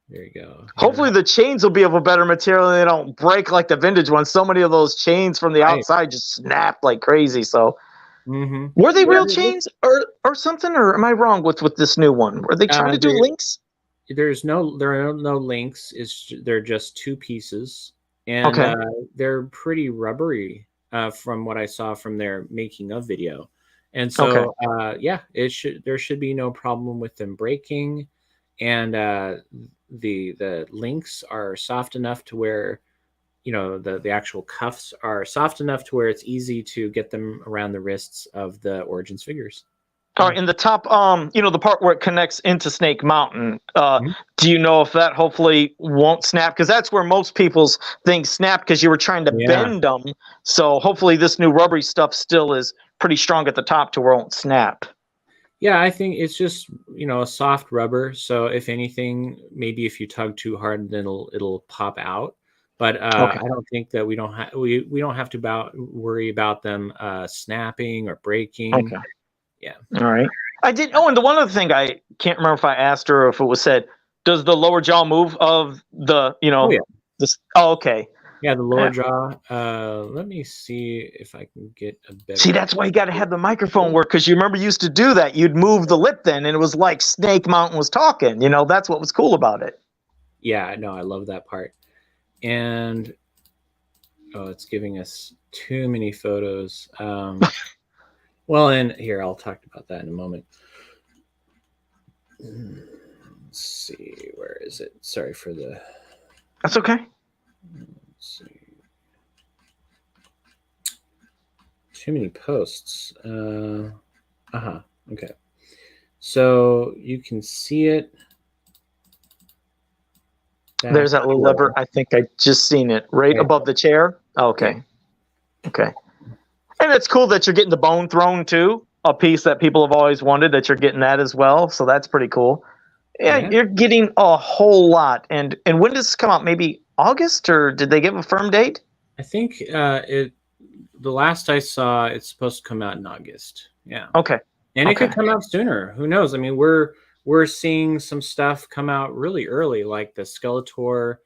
There you go. Hopefully the chains will be of a better material and they don't break like the vintage ones. So many of those chains from the outside just snap like crazy. So were they real chains or something? Or am I wrong with this new one? Were they trying to do links? There are no links. They're just two pieces. And they're pretty rubbery from what I saw from their making of video. And so there should be no problem with them breaking. And the links are soft enough to where, the actual cuffs are soft enough to where it's easy to get them around the wrists of the Origins figures. All right, in the top, the part where it connects into Snake Mountain, Mhm. do you know if that hopefully won't snap? Because that's where most people's things snap because you were trying to Yeah. bend them. So hopefully this new rubbery stuff still is pretty strong at the top to where it won't snap. Yeah, I think it's just a soft rubber. So if anything, maybe if you tug too hard, then it'll pop out. But Okay. I don't think that we don't have to worry about them snapping or breaking. Okay. Yeah. All right. I did. Oh, and the one other thing I can't remember if I asked her or if it was said. Does the lower jaw move of the Oh yeah. this? Oh, okay. Yeah, the lower Yeah. jaw. Let me see if I can get a better. See, that's why you got to have the microphone work because you remember you used to do that. You'd move the lip then, and it was like Snake Mountain was talking. That's what was cool about it. Yeah, no, I love that part. And it's giving us too many photos. Well, and here I'll talk about that in a moment. Let's see, where is it? Sorry for the. That's okay. Let's see. Too many posts. Okay. So you can see it. There's that little lever. I think I just seen it right above the chair. Okay. Okay. And it's cool that you're getting the bone throne too, a piece that people have always wanted, that you're getting that as well. So that's pretty cool. Yeah, you're getting a whole lot. And when does this come out? Maybe August, or did they give a firm date? I think the last I saw, it's supposed to come out in August. Yeah. Okay. And it could come out sooner. Who knows? I mean, we're seeing some stuff come out really early, like the Skeletor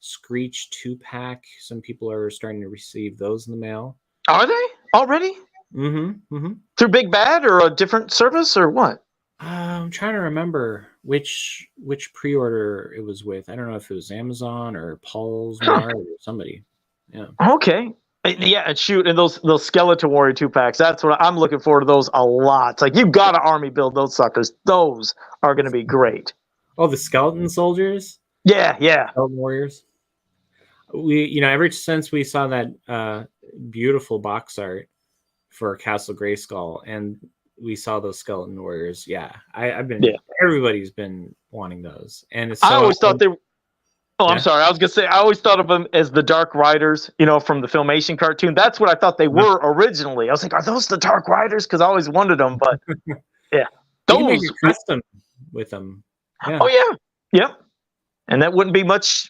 Screech 2-pack. Some people are starting to receive those in the mail. Are they already? Mm-hmm. Through Big Bad or a different service or what? I'm trying to remember which pre-order it was with. I don't know if it was Amazon or Paul's Mart or somebody. Yeah. Okay. Yeah, and shoot, and those Skeletor Warrior 2-packs. That's what I'm looking forward to. Those a lot. It's like you got to army build those suckers. Those are going to be great. Oh, the skeleton soldiers. Yeah. Skeleton warriors. We, ever since we saw that beautiful box art for Castle Grayskull, and we saw those skeleton warriors. Yeah, everybody's been wanting those, and it's. So I always thought they. Oh, yeah. I'm sorry. I was gonna say I always thought of them as the Dark Riders, from the Filmation cartoon. That's what I thought they were originally. I was like, are those the Dark Riders? Because I always wanted them, but yeah, those you can make a custom with them. Yeah. Oh yeah, yep. And that wouldn't be much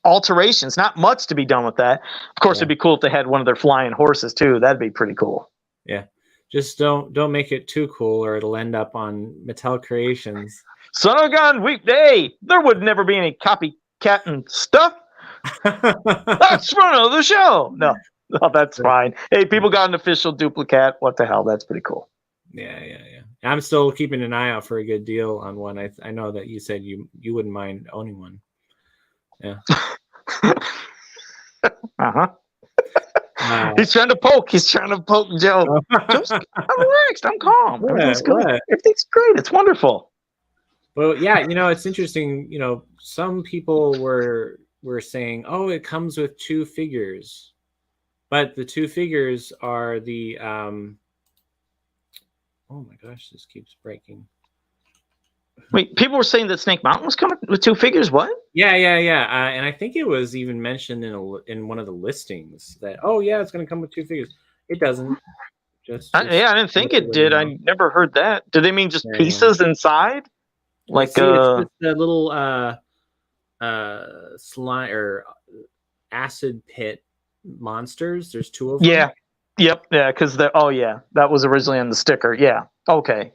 alterations. Not much to be done with that. Of course, it'd be cool if they had one of their flying horses too. That'd be pretty cool. Yeah, just don't make it too cool, or it'll end up on Mattel Creations. Son of a gun, weekday. There would never be any copycat and stuff. That's front of the show. No, that's fine. Hey, people got an official duplicate. What the hell? That's pretty cool. Yeah. I'm still keeping an eye out for a good deal on one. I know that you said you wouldn't mind owning one. Yeah. He's trying to poke. He's trying to poke Joe. Joe's, I'm relaxed. I'm calm. Everything's good. Everything's great. It's wonderful. Well, yeah, it's interesting. Some people were saying, "Oh, it comes with 2 figures," but the 2 figures are the. Oh my gosh, this keeps breaking. Wait, people were saying that Snake Mountain was coming with 2 figures. What? Yeah. And I think it was even mentioned in one of the listings that, oh yeah, it's going to come with 2 figures. It doesn't. I didn't think it did. I never heard that. Do they mean just pieces inside? Like it's just the little slime or acid pit monsters. There's 2 of them. Yeah. Yep. Yeah. Because that was originally on the sticker. Yeah. Okay.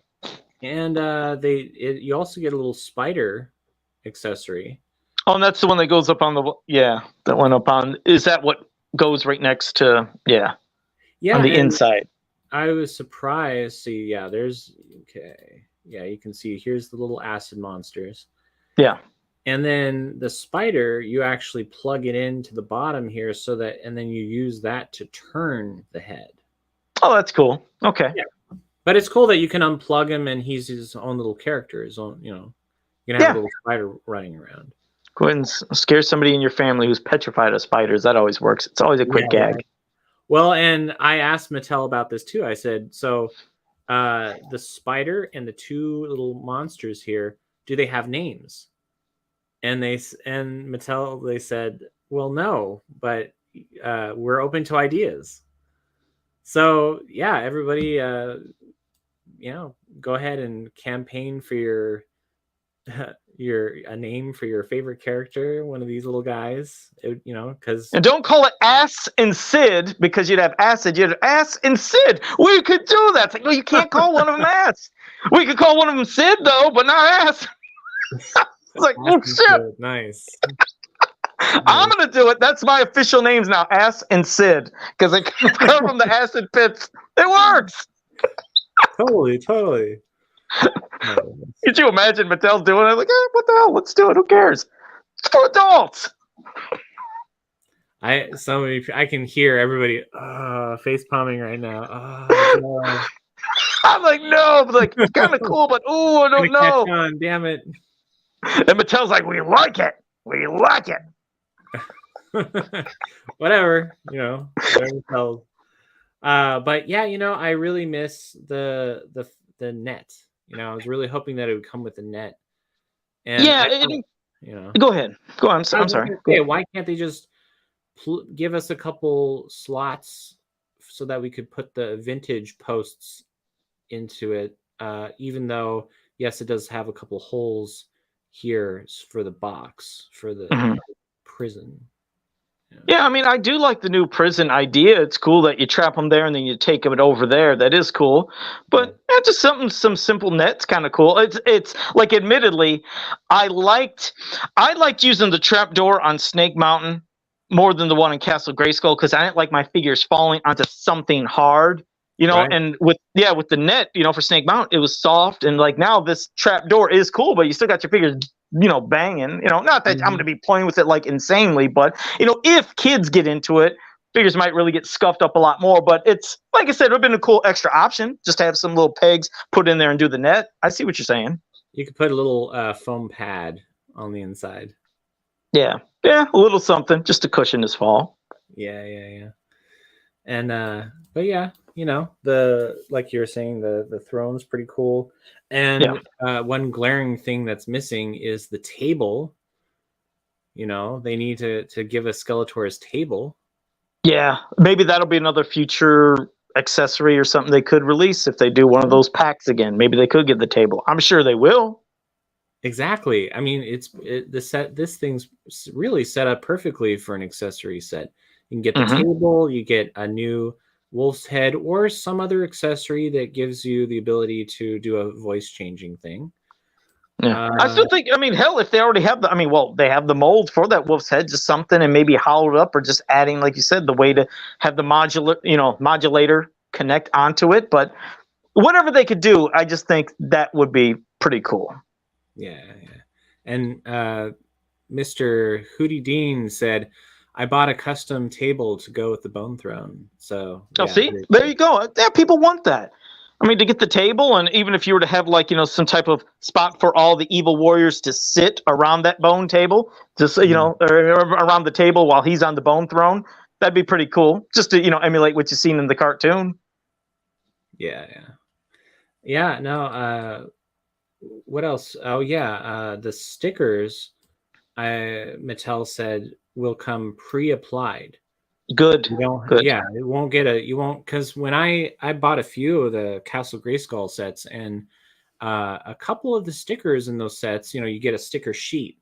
And you also get a little spider accessory. Oh, and that's the one that goes up on that went up on. Is that what goes right next to on the inside? I was surprised. See, you can see here's the little acid monsters. Yeah. And then the spider, you actually plug it into the bottom here and then you use that to turn the head. Oh, that's cool. Okay. Yeah. But it's cool that you can unplug him and he's his own little character, his own, you can have a little spider running around. Go ahead and scare somebody in your family who's petrified of spiders. That always works. It's always a quick gag. Well, and I asked Mattel about this too. I said, so the spider and the two little monsters here, do they have names? And Mattel, they said, well, no, but we're open to ideas. So yeah, everybody, go ahead and campaign for your a name for your favorite character, one of these little guys. Because And don't call it Ass and Sid because you'd have acid. You'd have Ass and Sid. We could do that. It's like, no, you can't call one of them Ass. We could call one of them Sid though, but not Ass. It's like, oh shit. Nice. I'm gonna do it. That's my official names now, Ass and Sid, because they come from the acid pits. It works. Totally. Could you imagine Mattel's doing it? Like, what the hell? Let's do it. Who cares? It's for adults. I can hear everybody face palming right now. Oh, I'm like, no, but like, it's kind of cool, but I don't know. Catch on, damn it. And Mattel's like, we like it. We like it. Whatever, whatever tells. But yeah, I really miss the net. I was really hoping that it would come with the net. And go ahead. Go on. I'm sorry. Okay, why can't they just give us a couple slots so that we could put the vintage posts into it? Even though, yes, it does have a couple holes here for the box for the prison. Yeah, I mean, I do like the new prison idea. It's cool that you trap them there and then you take them over there. That is cool. But just some simple net's kind of cool. It's like, admittedly, I liked using the trap door on Snake Mountain more than the one in Castle Grayskull because I didn't like my figures falling onto something hard. Right. And with the net, for Snake Mountain, it was soft, and like now this trap door is cool, but you still got your figures banging. Not that I'm going to be playing with it like insanely, but if kids get into it, figures might really get scuffed up a lot more. But it's, like I said, it would have been a cool extra option just to have some little pegs put in there and do the net. I see what you're saying. You could put a little foam pad on the inside. Yeah, a little something just to cushion this fall. Yeah. And but yeah, the, like you were saying, the throne's pretty cool. And one glaring thing that's missing is the table. They need to give us Skeletor's table. Yeah, maybe that'll be another future accessory or something they could release if they do one of those packs again. Maybe they could get the table. I'm sure they will. Exactly. I mean, this thing's really set up perfectly for an accessory set. You can get the table, you get a new wolf's head, or some other accessory that gives you the ability to do a voice changing thing. Yeah. I still think, hell, if they already have they have the mold for that wolf's head, just something, and maybe hollowed up, or just adding, like you said, the way to have the modulator connect onto it. But whatever they could do, I just think that would be pretty cool. Yeah. And Mr. Hootie Dean said, I bought a custom table to go with the Bone Throne. So see, there you go. Yeah, people want that. To get the table, and even if you were to have some type of spot for all the evil warriors to sit around that bone table, just or around the table while he's on the Bone Throne, that'd be pretty cool. Just to emulate what you've seen in the cartoon. Yeah. No. What else? Oh yeah, the stickers. Mattel said will come pre-applied. Good. Good. Yeah, it won't get you won't, because when I bought a few of the Castle Grayskull sets, and a couple of the stickers in those sets, you get a sticker sheet,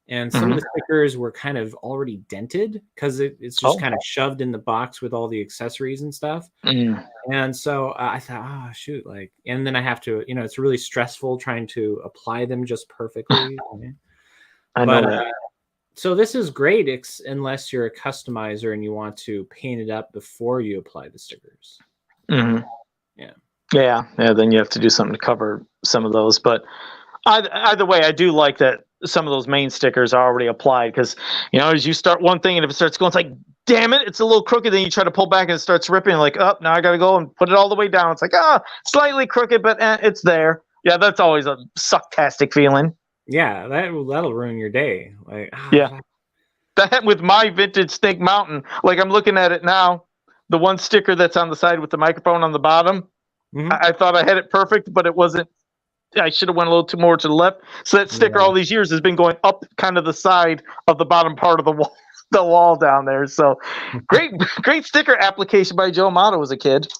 and some of the stickers were kind of already dented because it's just kind of shoved in the box with all the accessories and stuff. And so I thought, oh shoot, and then I have to, it's really stressful trying to apply them just perfectly. I know that. So this is great, unless you're a customizer and you want to paint it up before you apply the stickers. Yeah. Then you have to do something to cover some of those. But either way, I do like that some of those main stickers are already applied, because as you start one thing and if it starts going, it's like, damn it, it's a little crooked. Then you try to pull back and it starts ripping. Like, oh, now I got to go and put it all the way down. It's like, slightly crooked, but it's there. Yeah, that's always a sucktastic feeling. Yeah, that'll ruin your day. That with my vintage Snake Mountain, I'm looking at it now, the one sticker that's on the side with the microphone on the bottom, I thought I had it perfect, but it wasn't. I should have went a little too more to the left. So that sticker all these years has been going up kind of the side of the bottom part of the wall down there. So great sticker application by Joe Amato as a kid.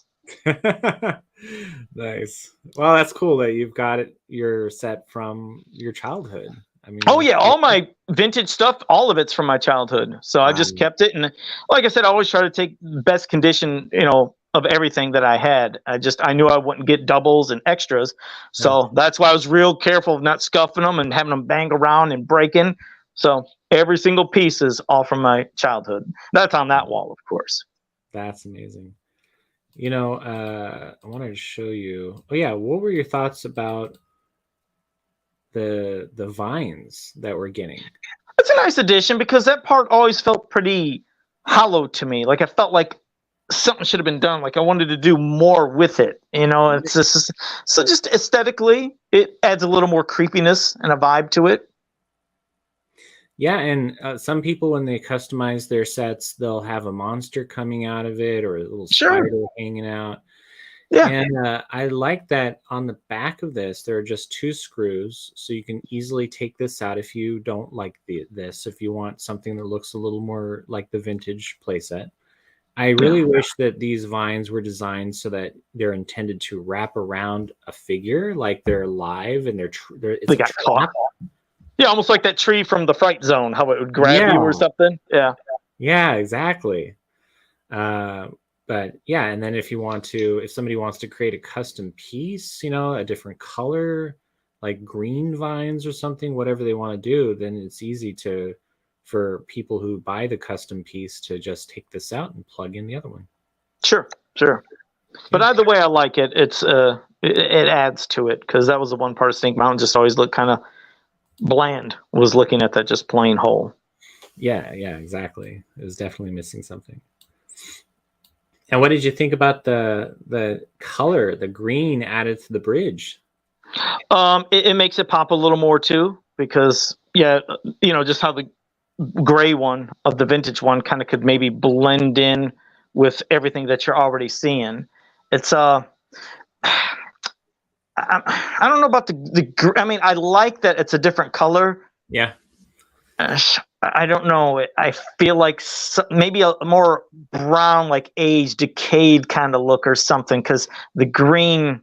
Nice. Well, that's cool that you've got your set from your childhood. I mean, oh yeah, all my vintage stuff, all of it's from my childhood. So I just kept it, and like I said, I always try to take the best condition, of everything that I had. I knew I wouldn't get doubles and extras, so that's why I was real careful of not scuffing them and having them bang around and breaking. So every single piece is all from my childhood. That's on that wall, of course. That's amazing. I wanted to show you. Oh yeah, what were your thoughts about the vines that we're getting? It's a nice addition because that part always felt pretty hollow to me. Like I felt like something should have been done. Like I wanted to do more with it. It's just so just aesthetically, it adds a little more creepiness and a vibe to it. Yeah, and some people, when they customize their sets, they'll have a monster coming out of it or a little spider hanging out. Yeah, and I like that on the back of this, there are just 2 screws, so you can easily take this out if you don't like this. If you want something that looks a little more like the vintage playset. I really wish that these vines were designed so that they're intended to wrap around a figure, like they're live and they got caught. Yeah, almost like that tree from the Fright Zone, how it would grab you or something. Yeah. Yeah, exactly. But yeah, and then if somebody wants to create a custom piece, a different color, like green vines or something, whatever they want to do, then it's easy for people who buy the custom piece to just take this out and plug in the other one. Sure. But either way, I like it. It adds to it because that was the one part of Snake Mountain just always looked kind of bland. Was looking at that just plain hole. Yeah, exactly. It was definitely missing something. And what did you think about the color, the green added to the bridge? It makes it pop a little more too because just how the gray one of the vintage one kind of could maybe blend in with everything that you're already seeing. It's I don't know about I mean, I like that it's a different color. Yeah. I don't know. I feel like maybe a more brown, like aged, decayed kind of look or something. Because the green,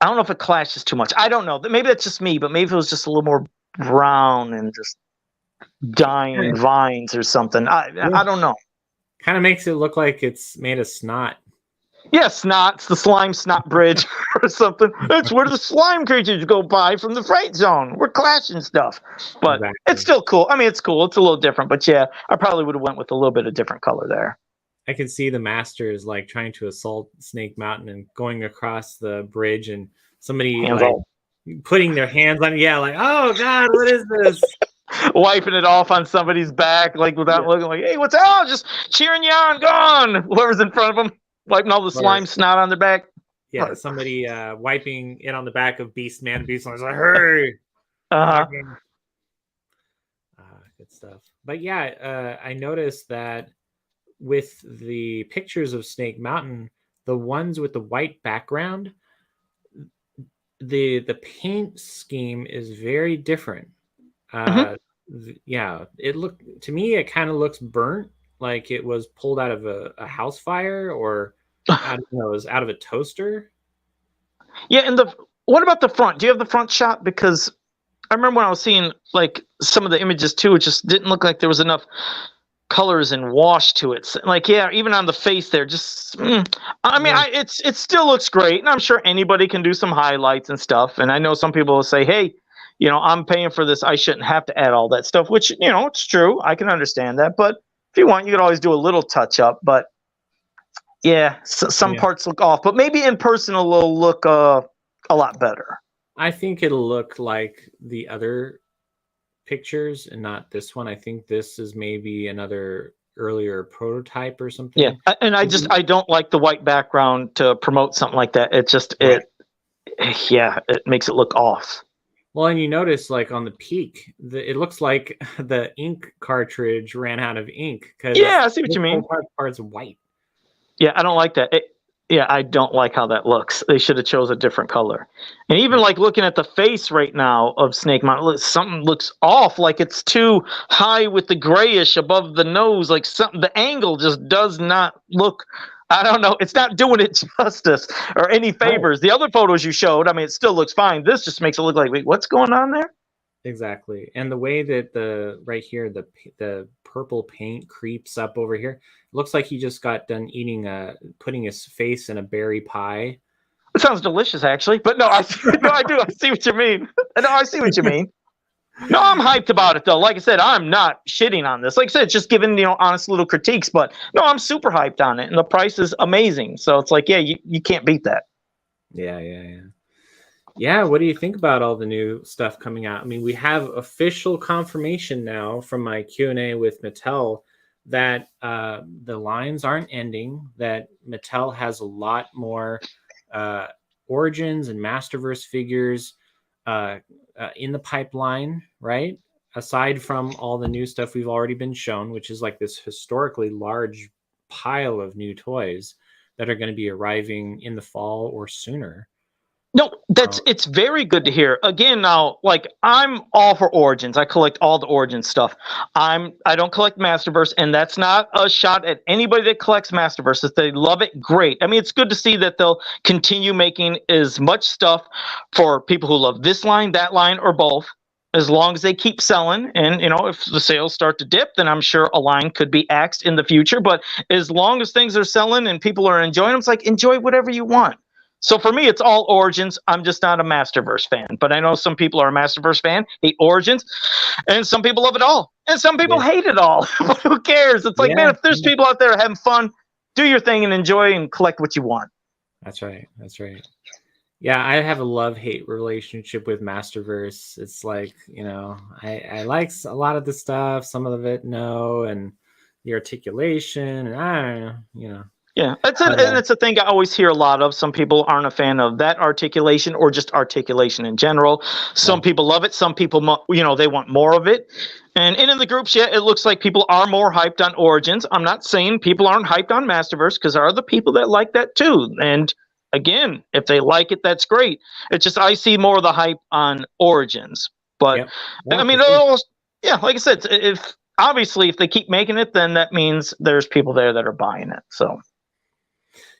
I don't know if it clashes too much. I don't know. Maybe that's just me, but maybe if it was just a little more brown and just dying vines or something. I don't know. Kind of makes it look like it's made of snot. Yeah, snot. It's the slime snot bridge or something. That's where the slime creatures go by from the Fright Zone. We're clashing stuff. But It's still cool. I mean, it's cool. It's a little different. But yeah, I probably would have went with a little bit of different color there. I can see the masters like trying to assault Snake Mountain and going across the bridge and somebody putting their hands on it. Yeah, like, oh God, what is this? Wiping it off on somebody's back, like without looking like, hey, what's up? Just cheering you on, gone. Whoever's in front of them. Wiping all the slime snot on their back. Yeah, somebody wiping it on the back of Beastman. Beastman's like, hey. Good stuff. But yeah, I noticed that with the pictures of Snake Mountain, the ones with the white background, the paint scheme is very different. Yeah, it kind of looks burnt, like it was pulled out of a house fire, or I don't know, it was out of a toaster. Yeah, and what about the front? Do you have the front shot? Because I remember when I was seeing like some of the images too, it just didn't look like there was enough colors and wash to it. Like, yeah, even on the face there, just I mean, it still looks great, and I'm sure anybody can do some highlights and stuff. And I know some people will say, hey, I'm paying for this, I shouldn't have to add all that stuff, which, it's true. I can understand that. But if you want, you could always do a little touch up. But yeah, some parts look off. But maybe in person it'll look a lot better. I think it'll look like the other pictures and not this one. I think this is maybe another earlier prototype or something. Yeah, and I don't like the white background to promote something like that. It just, it makes it look off. Well, and you notice, like on the peak, it looks like the ink cartridge ran out of ink. Yeah, I see what you mean. Part's white. Yeah, I don't like that. Yeah, I don't like how that looks. They should have chose a different color. And even like looking at the face right now of Snake Mountain, something looks off. Like it's too high with the grayish above the nose. Like something, the angle just does not look. I don't know. It's not doing it justice or any favors. The other photos you showed, I mean, it still looks fine. This just makes it look like, wait, what's going on there? Exactly. And the way that right here, the purple paint creeps up over here, looks like he just got done putting his face in a berry pie. It sounds delicious, actually. But no, I do. I see what you mean. No, I see what you mean. No, I'm hyped about it though. Like I said, I'm not shitting on this. Like I said, just giving honest little critiques. But no, I'm super hyped on it, and the price is amazing. So it's like, yeah, you can't beat that. Yeah, what do you think about all the new stuff coming out? I mean, we have official confirmation now from my Q&A with Mattel that the lines aren't ending, that Mattel has a lot more Origins and Masterverse figures in the pipeline, right? Aside from all the new stuff we've already been shown, which is like this historically large pile of new toys that are going to be arriving in the fall or sooner. No, it's very good to hear. Again, now, like I'm all for Origins. I collect all the Origins stuff. I don't collect Masterverse, and that's not a shot at anybody that collects Masterverse. If they love it, great. I mean, it's good to see that they'll continue making as much stuff for people who love this line, that line, or both. As long as they keep selling, and if the sales start to dip, then I'm sure a line could be axed in the future. But as long as things are selling and people are enjoying them, it's like enjoy whatever you want. So for me, it's all Origins. I'm just not a Masterverse fan. But I know some people are a Masterverse fan, hate Origins, and some people love it all. And some people hate it all. But who cares? It's like, man, if there's people out there having fun, do your thing and enjoy and collect what you want. That's right. Yeah, I have a love-hate relationship with Masterverse. It's like, I like a lot of the stuff, some of it no, and the articulation, and I don't know. Yeah, and it's a thing I always hear a lot of. Some people aren't a fan of that articulation or just articulation in general. Some people love it. Some people, they want more of it. And in the groups, it looks like people are more hyped on Origins. I'm not saying people aren't hyped on Masterverse, because there are the people that like that too. And again, if they like it, that's great. It's just I see more of the hype on Origins. But I mean, like I said, if they keep making it, then that means there's people there that are buying it. So.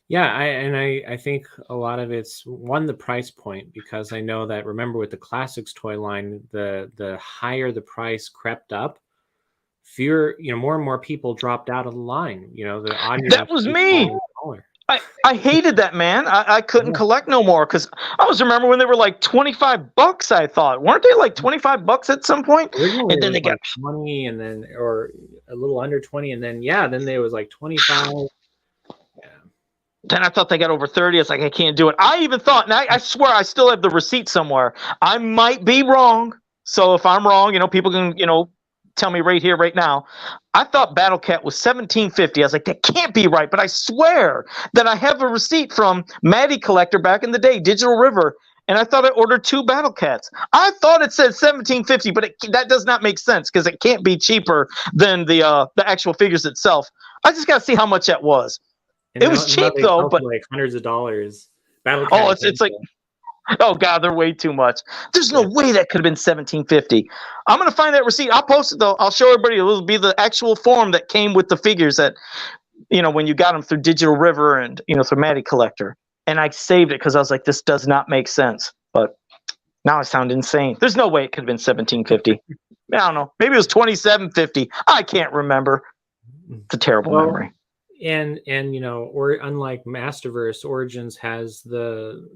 Yeah, I think a lot of it's the price point, because I know that, remember, with the Classics toy line, the higher the price crept up, fewer, more and more people dropped out of the line. The audience. That was me. I hated that, man. I couldn't collect no more, because I remember when they were like $25. I thought, weren't they like $25 at some point? Originally, and then they got 20, and then or a little under 20, and then then there was like 25. Then I thought they got over 30. It's like, I can't do it. I even thought, and I swear I still have the receipt somewhere. I might be wrong. So if I'm wrong, people can, tell me right here, right now. I thought Battle Cat was $17.50. I was like, that can't be right. But I swear that I have a receipt from Maddie Collector back in the day, Digital River. And I thought I ordered 2 Battle Cats. I thought it said $17.50, but that does not make sense, because it can't be cheaper than the actual figures itself. I just got to see how much that was. And it was cheap though, but like hundreds of dollars. It's like, oh god, they're way too much. There's no way that could have been $17.50. I'm gonna find that receipt. I'll post it though. I'll show everybody. It will be the actual form that came with the figures that, when you got them through Digital River and through Maddie Collector. And I saved it because I was like, this does not make sense. But now I sound insane. There's no way it could have been $17.50. I don't know. Maybe it was $27.50. I can't remember. It's a terrible memory. And or unlike Masterverse, Origins has the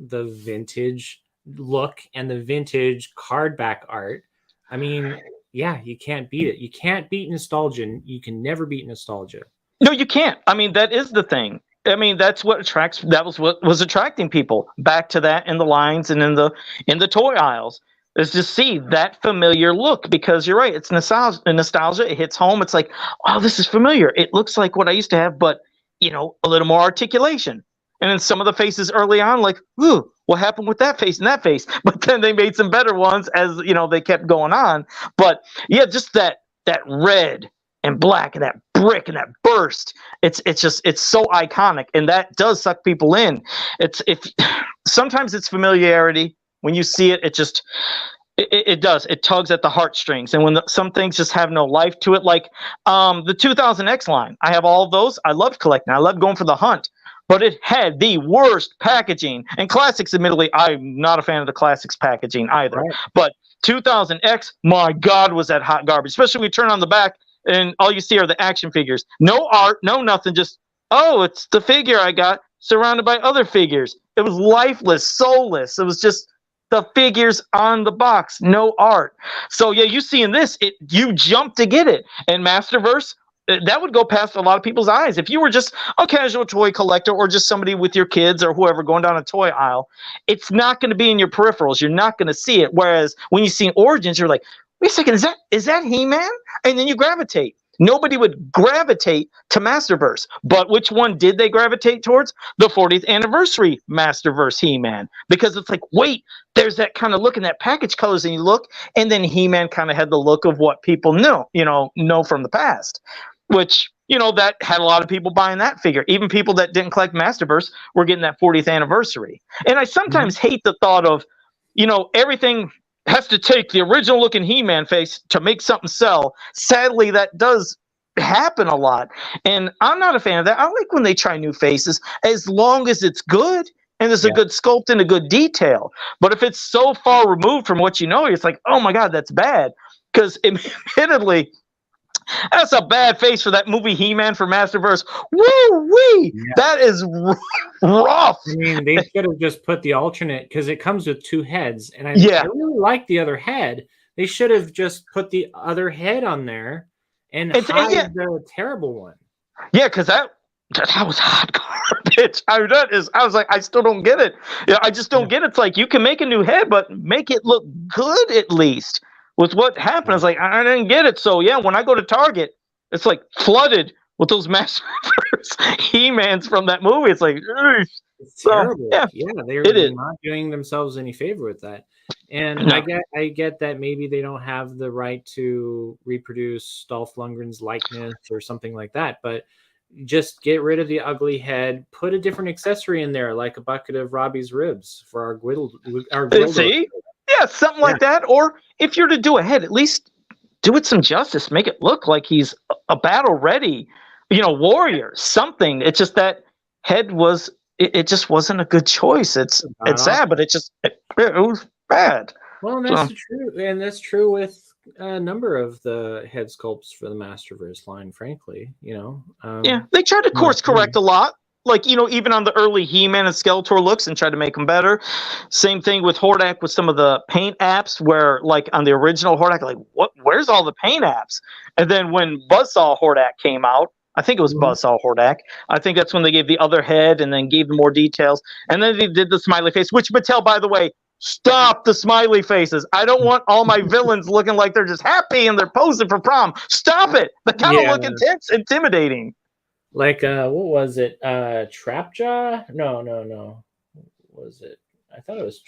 vintage look and the vintage card back art. I mean, you can't beat it. You can't beat nostalgia. You can never beat nostalgia. No, you can't. I mean, that is the thing. I mean, that's what attracts. That was what was attracting people back to that in the lines and in the toy aisles. Is to see that familiar look, because you're right. It's nostalgia. It hits home. It's like, oh, this is familiar. It looks like what I used to have, but a little more articulation. And then some of the faces early on, like, ooh, what happened with that face and that face? But then they made some better ones as they kept going on. But yeah, just that red and black and that brick and that burst. It's so iconic, and that does suck people in. Sometimes it's familiarity. When you see it, it does. It tugs at the heartstrings. And when some things just have no life to it, like the 2000X line, I have all of those. I loved collecting. I loved going for the hunt. But it had the worst packaging. And Classics, admittedly, I'm not a fan of the Classics packaging either. Right. But 2000X, my God, was that hot garbage. Especially when you turn on the back and all you see are the action figures. No art, no nothing. Just, oh, it's the figure I got surrounded by other figures. It was lifeless, soulless. It was just the figures on the box, no art. So yeah, you see in this, you jump to get it. And Masterverse, that would go past a lot of people's eyes. If you were just a casual toy collector or just somebody with your kids or whoever going down a toy aisle, it's not going to be in your peripherals. You're not going to see it. Whereas when you see Origins, you're like, wait a second, is that He-Man? And then you gravitate. Nobody would gravitate to Masterverse. But which one did they gravitate towards? The 40th anniversary Masterverse He-Man. Because it's like, wait, there's that kind of look in that package colors, and you look, and then He-Man kind of had the look of what people know from the past. Which, that had a lot of people buying that figure. Even people that didn't collect Masterverse were getting that 40th anniversary. And I sometimes hate the thought of, everything has to take the original looking He-Man face to make something sell. Sadly, that does happen a lot. And I'm not a fan of that. I like when they try new faces, as long as it's good and there's a good sculpt and a good detail. But if it's so far removed from what it's like, oh my God, that's bad. Because admittedly, that's a bad face for that movie He-Man for Masterverse. Woo-wee! Yeah. That is rough. I mean, they should have just put the alternate, because it comes with two heads. And I really like the other head. They should have just put the other head on there and hide the terrible one. Yeah, because that was hot garbage. I was like, I still don't get it. I just don't get it. It's like, you can make a new head, but make it look good at least. With what happened, I was like, I didn't get it. So yeah, when I go to Target, it's like flooded with those Masterverse He-Mans from that movie. It's like, it's terrible. Yeah, they're not doing themselves any favor with that. And no. I get that maybe they don't have the right to reproduce Dolph Lundgren's likeness or something like that, but just get rid of the ugly head, put a different accessory in there, like a bucket of Robbie's ribs for our Gwildo. See? Yeah, something like that. Or if you're to do a head, at least do it some justice. Make it look like he's a battle-ready, warrior. Something. It's just that head was. It just wasn't a good choice. It's sad, but it was bad. Well, and that's true with a number of the head sculpts for the Masterverse line. Frankly, they tried to course correct a lot. Like, even on the early He-Man and Skeletor looks, and tried to make them better. Same thing with Hordak with some of the paint apps, where, like, on the original Hordak, like, where's all the paint apps? And then when Buzzsaw Hordak came out, I think it was Buzzsaw Hordak, I think that's when they gave the other head and then gave them more details. And then they did the smiley face, which Mattel, by the way, stop the smiley faces. I don't want all my villains looking like they're just happy and they're posing for prom. Stop it. They kind of look intense, intimidating. Like, what was it? Trapjaw? No. What was it? I thought it was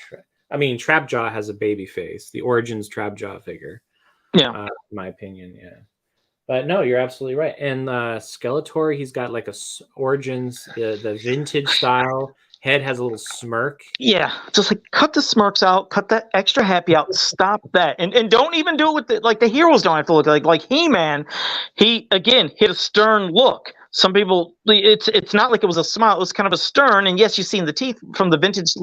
Trapjaw has a baby face. The Origins Trapjaw figure. Yeah. In my opinion, yeah. But no, you're absolutely right. And Skeletor, he's got like a Origins, the vintage style. Head has a little smirk. Yeah, just like cut the smirks out, cut that extra happy out, stop that, and don't even do it with the heroes don't have to look like He-Man. He again hit a stern look. Some people, it's not like it was a smile; it was kind of a stern. And yes, you see in the teeth from the vintage,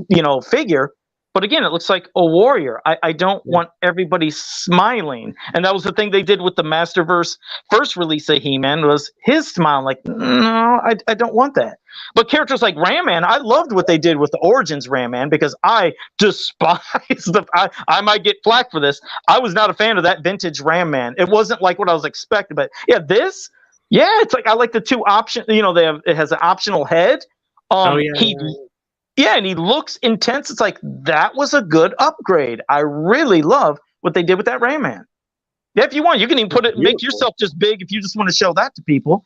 figure. But again, it looks like a warrior. I don't want everybody smiling. And that was the thing they did with the Masterverse first release of He-Man, was his smile. Like, no, I don't want that. But characters like Ram Man, I loved what they did with the Origins Ram Man, because I despise I might get flack for this. I was not a fan of that vintage Ram Man. It wasn't like what I was expecting. But yeah, it's like I like the two options. It has an optional head. And he looks intense. It's like, that was a good upgrade. I really love what they did with that Ram Man. Yeah, if you want, you can even make yourself just big if you just want to show that to people.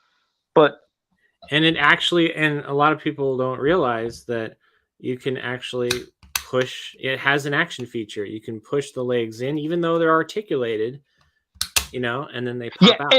And a lot of people don't realize that you can actually push. It has an action feature. You can push the legs in, even though they're articulated. and then they pop out.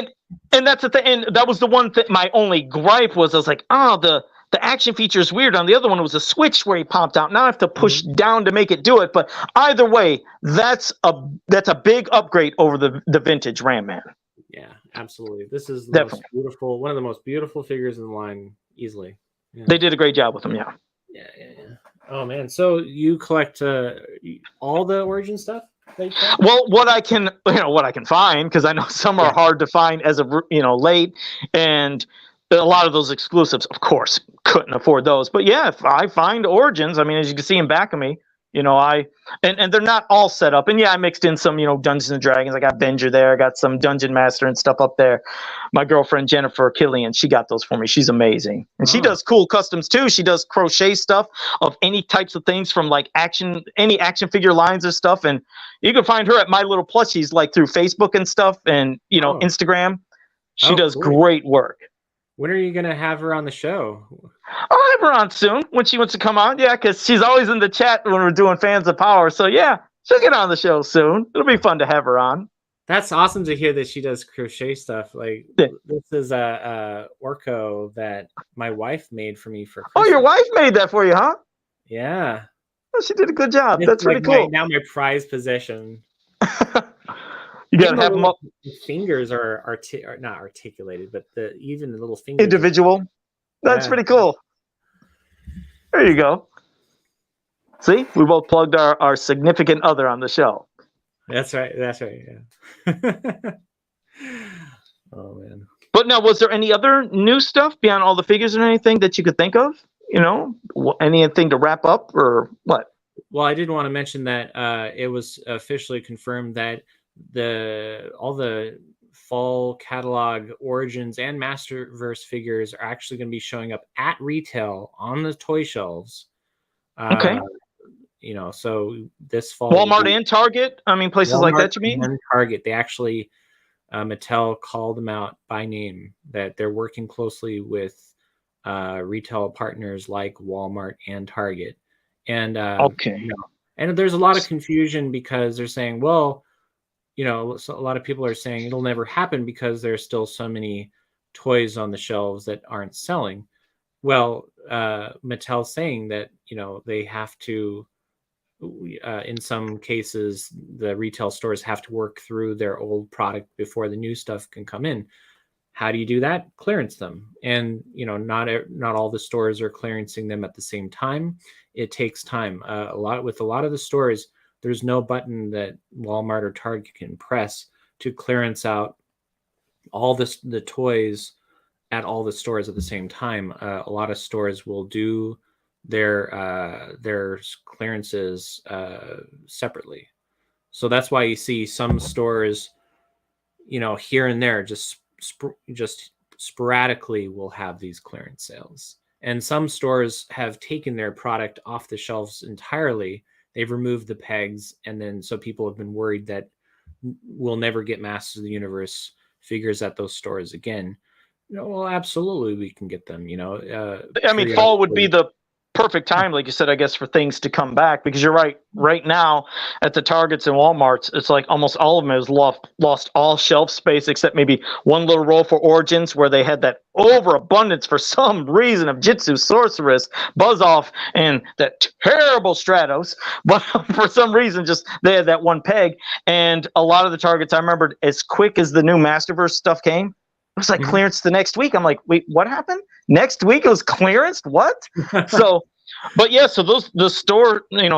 And that's the thing. And that was the one thing. My only gripe was I was like, oh, the action feature is weird. On the other one, it was a switch where he popped out. Now I have to push down to make it do it. But either way, that's a big upgrade over the vintage Ram Man. Yeah, absolutely. This is the most beautiful, one of the most beautiful figures in the line, easily. Yeah. They did a great job with them. Yeah. Oh man, so you collect all the Origin stuff? Well, what I can find, because I know some are hard to find as of late, and a lot of those exclusives, of course, couldn't afford those. But yeah, if I find Origins, I mean, as you can see in back of me, and they're not all set up. And yeah, I mixed in some, Dungeons and Dragons. I got Venger there. I got some Dungeon Master and stuff up there. My girlfriend, Jennifer Killian, she got those for me. She's amazing. And she does cool customs too. She does crochet stuff of any types of things from like any action figure lines and stuff. And you can find her at My Little Plushies, like through Facebook and stuff and, Instagram. She does great work. When are you going to have her on the show? I'll have her on soon when she wants to come on. Yeah, because she's always in the chat when we're doing Fans of Power. So yeah, she'll get on the show soon. It'll be fun to have her on. That's awesome to hear that she does crochet stuff. Like this is a Orko that my wife made for me for Christmas. Oh, your wife made that for you, huh? Yeah. Oh, she did a good job. That's like pretty cool. Now my prized possession. You gotta have them up. Fingers are not articulated, but even the little fingers. Individual. That's pretty cool. There you go. See, we both plugged our significant other on the show. That's right. Yeah. Oh man. But now, was there any other new stuff beyond all the figures and anything that you could think of? Anything to wrap up or what? Well, I did want to mention that it was officially confirmed that all the fall catalog Origins and Masterverse figures are actually going to be showing up at retail on the toy shelves. Okay. So this fall, Walmart and Target. I mean, places like that. You mean? And Target. They actually, Mattel called them out by name that they're working closely with retail partners like Walmart and Target. And and there's a lot of confusion because they're saying, well, so a lot of people are saying it'll never happen because there's still so many toys on the shelves that aren't selling. Well, Mattel's saying that, they have to, in some cases, the retail stores have to work through their old product before the new stuff can come in. How do you do that? Clearance them. And, not all the stores are clearancing them at the same time. It takes time. With a lot of the stores, there's no button that Walmart or Target can press to clearance out all the toys at all the stores at the same time. A lot of stores will do their clearances separately. So that's why you see some stores, here and there, just sporadically will have these clearance sales. And some stores have taken their product off the shelves entirely. They've removed the pegs, and then so people have been worried that we'll never get Masters of the Universe figures at those stores again. Well, absolutely, we can get them. Fall would be the perfect time, like you said, I guess, for things to come back, because you're right. Right now, at the Targets and Walmarts, it's like almost all of them has lost all shelf space except maybe one little row for Origins, where they had that overabundance for some reason of Jitsu, Sorceress, Buzz Off, and that terrible Stratos. But for some reason, just they had that one peg. And a lot of the Targets, I remembered, as quick as the new Masterverse stuff came, it was like clearance the next week. I'm like, wait, what happened? Next week it was clearance? What? So the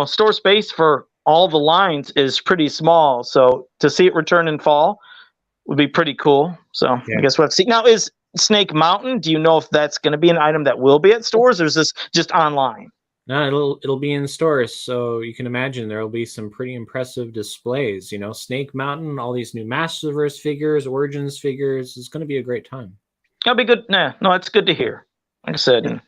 store space for all the lines is pretty small. So to see it return in fall would be pretty cool. So I guess we'll have to see. Now, is Snake Mountain, do you know if that's going to be an item that will be at stores, or is this just online? No, it'll be in stores. So you can imagine there'll be some pretty impressive displays. Snake Mountain, all these new Masterverse figures, Origins figures. It's going to be a great time. That'll be good. No, it's good to hear. Like I said.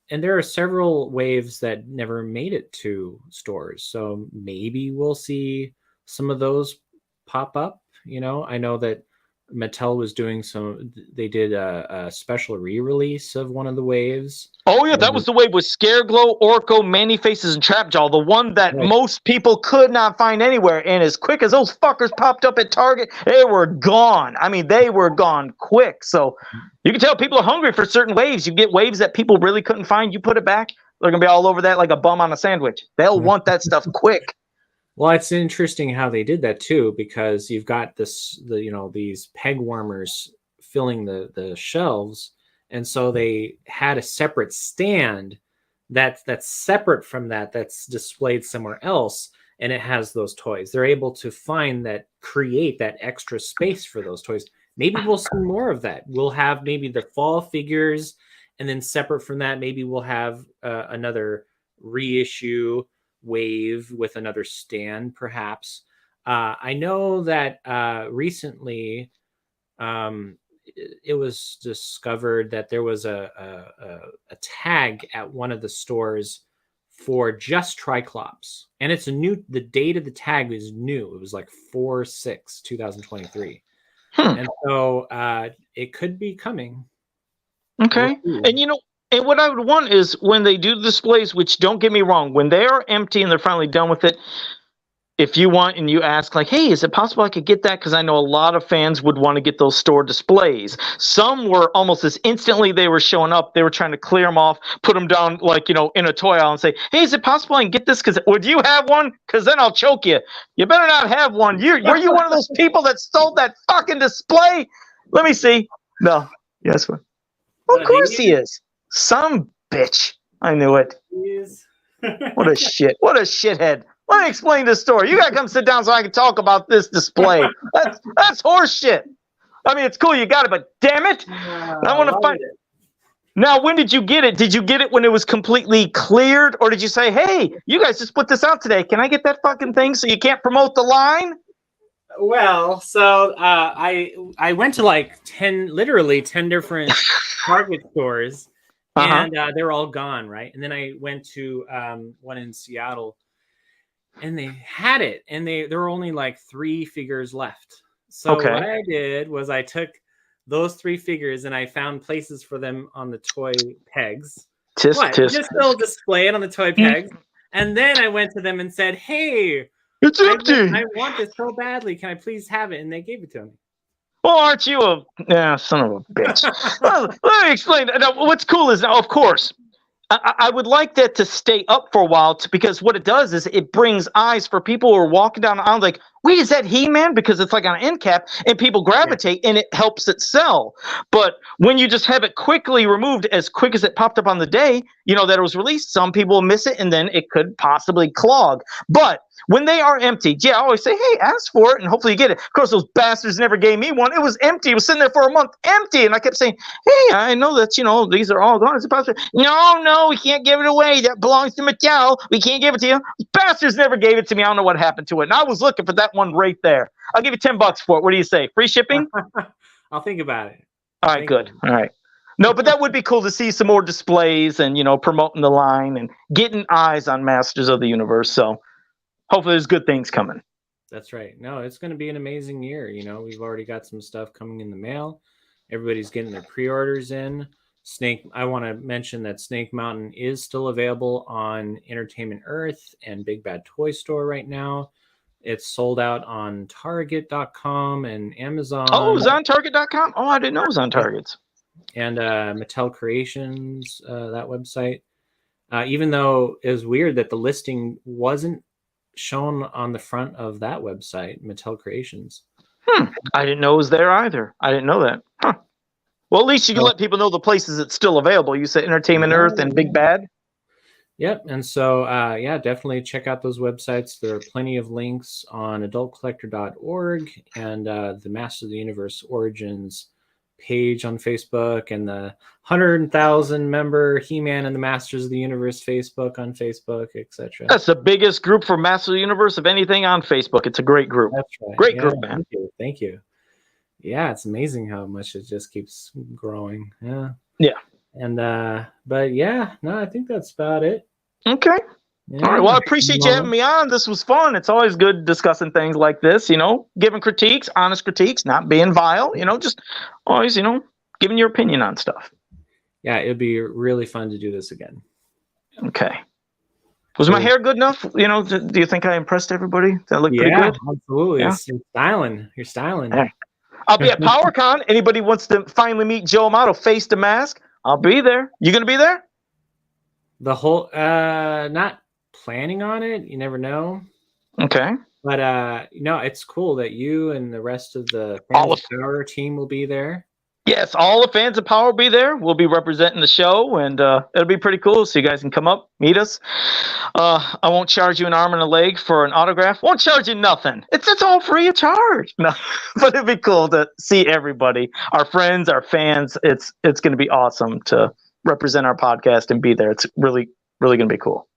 And there are several waves that never made it to stores. So maybe we'll see some of those pop up. I know that Mattel was doing they did a special re-release of one of the waves. Oh yeah, that was the wave with Scareglow, Orko, Manny Faces, and Trapjaw, the one that most people could not find anywhere. And as quick as those fuckers popped up at Target, they were gone. I mean, they were gone quick. So you can tell people are hungry for certain waves. You get waves that people really couldn't find, you put it back, they're gonna be all over that like a bum on a sandwich. They'll want that stuff quick. Well, it's interesting how they did that too, because you've got these peg warmers filling the shelves, and so they had a separate stand that's separate from that's displayed somewhere else, and it has those toys. They're able to create that extra space for those toys. Maybe we'll see more of that. We'll have maybe the fall figures, and then separate from that, maybe we'll have another reissue wave with another stand, perhaps. I know that recently it was discovered that there was a tag at one of the stores for just Triclops, and the date of the tag is new. It was like 4/6/2023, and so it could be coming. Okay. And what I would want is when they do displays, which don't get me wrong, when they are empty and they're finally done with it, if you want and you ask like, hey, is it possible I could get that? Because I know a lot of fans would want to get those store displays. Some were almost as instantly they were showing up, they were trying to clear them off, put them down like, in a toy aisle and say, hey, is it possible I can get this? Would you have one? Because then I'll choke you. You better not have one. Were you one of those people that stole that fucking display? Let me see. No. Yes. Of course he is. Some bitch. I knew it. What a shithead. Let me explain this story. You gotta come sit down so I can talk about this display. That's horse shit. I mean, it's cool you got it, but damn it. I want to find it. Now, when did you get it? Did you get it when it was completely cleared? Or did you say, hey, you guys just put this out today. Can I get that fucking thing so you can't promote the line? Well, so I went to like 10 different Target stores. And they're all gone, right? And then I went to one in Seattle, and they had it, and there were only like 3 figures left. So what I did was I took those 3 figures and I found places for them on the toy pegs. Just still display it on the toy pegs. And then I went to them and said, hey, it's empty. I want this so badly. Can I please have it? And they gave it to me. Well, aren't you son of a bitch? Well, let me explain. Now, what's cool is, now, of course, I would like that to stay up for a while because what it does is it brings eyes for people who are walking down the aisle like, wait, is that He-Man? Because it's like on an end cap, and people gravitate, and it helps it sell. But when you just have it quickly removed as quick as it popped up on the day, that it was released, some people will miss it, and then it could possibly clog. But when they are empty, I always say, hey, ask for it, and hopefully you get it. Of course, those bastards never gave me one. It was empty. It was sitting there for a month empty, and I kept saying, hey, I know that, these are all gone. Is it possible? No, we can't give it away. That belongs to Mattel. We can't give it to you. Bastards never gave it to me. I don't know what happened to it. And I was looking for that one right there. I'll give you $10 for it. What do you say? Free shipping? I'll think about it. All right, good. All right. No, but that would be cool to see some more displays and, promoting the line and getting eyes on Masters of the Universe. So hopefully there's good things coming. That's right. No, it's going to be an amazing year. We've already got some stuff coming in the mail. Everybody's getting their pre-orders in. I want to mention that Snake Mountain is still available on Entertainment Earth and Big Bad Toy Store right now. It's sold out on Target.com and Amazon. Oh, it was on Target.com? Oh, I didn't know it was on Target's. And Mattel Creations, that website. Even though it was weird that the listing wasn't shown on the front of that website, Mattel Creations. I didn't know it was there either. I didn't know that. Huh. Well, at least you can let people know the places it's still available. You said Entertainment Earth and Big Bad? Yep. And so, definitely check out those websites. There are plenty of links on adultcollector.org and the Masters of the Universe Origins page on Facebook and the 100,000 member He-Man and the Masters of the Universe Facebook on Facebook, etc. That's the biggest group for Masters of the Universe of anything on Facebook. It's a great group. That's right. Great group, man. Thank you. Yeah, it's amazing how much it just keeps growing. Yeah. Yeah. And but I think that's about it. Okay. Yeah, All right. Well, I appreciate you having me on. This was fun. It's always good discussing things like this, giving critiques, honest critiques, not being vile, just always, giving your opinion on stuff. Yeah, it'd be really fun to do this again. Okay. Was my hair good enough? Do you think I impressed everybody? Did I look pretty good? Absolutely. Yeah. You're styling. You're styling. Yeah. I'll be at PowerCon. Anybody wants to finally meet Joe Amato face to mask? I'll be there. You going to be there? The whole, not planning on it. You never know. Okay. But it's cool that you and the rest of the Fans of Power team will be there. Yes, all the Fans of Power will be there. We'll be representing the show, and it'll be pretty cool. So you guys can come up, meet us. I won't charge you an arm and a leg for an autograph. Won't charge you nothing. It's all free of charge. No, but it'd be cool to see everybody, our friends, our fans. It's going to be awesome to represent our podcast and be there. It's really, really going to be cool.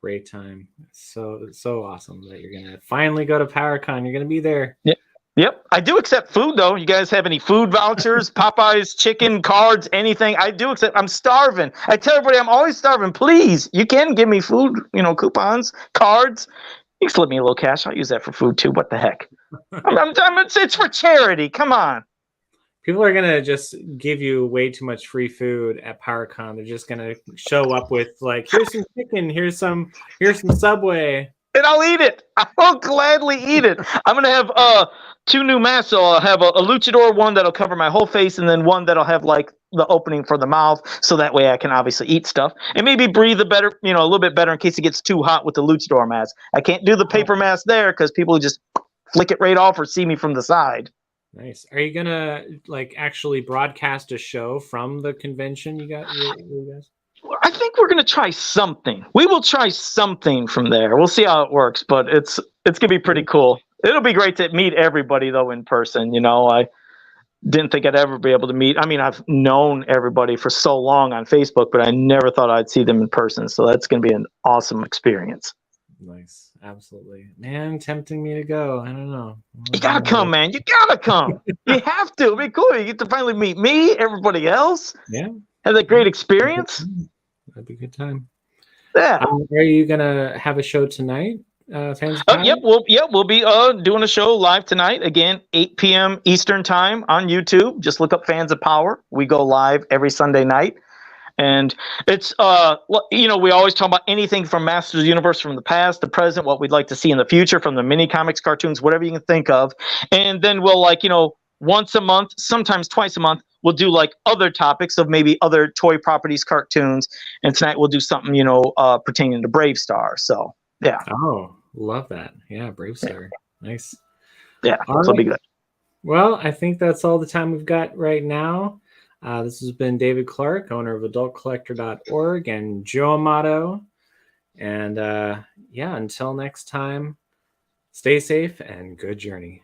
Great time. So awesome that you're going to finally go to PowerCon. You're going to be there. Yeah. Yep. I do accept food, though. You guys have any food vouchers, Popeyes, chicken, cards, anything? I do accept. I'm starving. I tell everybody I'm always starving. Please, you can give me food, coupons, cards. You can slip me a little cash. I'll use that for food, too. What the heck? It's for charity. Come on. People are going to just give you way too much free food at PowerCon. They're just going to show up with, like, here's some chicken, here's some Subway. And I'll eat it. I will gladly eat it. I'm going to have 2 new masks. So I'll have a luchador one that'll cover my whole face, and then one that'll have like the opening for the mouth, so that way I can obviously eat stuff and maybe breathe a little bit better in case it gets too hot with the luchador mask. I can't do the paper mask there because people just flick it right off or see me from the side. Nice. Are you gonna actually broadcast a show from the convention you guys? I think we're going to try something. We will try something from there. We'll see how it works, but it's going to be pretty cool. It'll be great to meet everybody, though, in person. I didn't think I'd ever be able to meet. I mean, I've known everybody for so long on Facebook, but I never thought I'd see them in person. So that's going to be an awesome experience. Nice. Absolutely. Man, tempting me to go. I don't know. You got to come, man. You got to come. You have to. It'll be cool. You get to finally meet me, everybody else. Yeah. Have that great experience. That'd be a good time. Yeah. Are you gonna have a show tonight? Fans Yep. We'll be doing a show live tonight. Again, 8 p.m. Eastern time on YouTube. Just look up Fans of Power. We go live every Sunday night. And it's, we always talk about anything from Masters of the Universe from the past, the present, what we'd like to see in the future from the mini comics, cartoons, whatever you can think of. And then we'll once a month, sometimes twice a month, we'll do other topics of maybe other toy properties, cartoons. And tonight we'll do something, pertaining to Brave Star. So, yeah. Oh, love that. Yeah, Brave Star. Nice. Yeah, that'll be good. Well, I think that's all the time we've got right now. This has been David Clark, owner of adultcollector.org, and Joe Amato. And until next time, stay safe and good journey.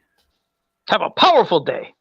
Have a powerful day.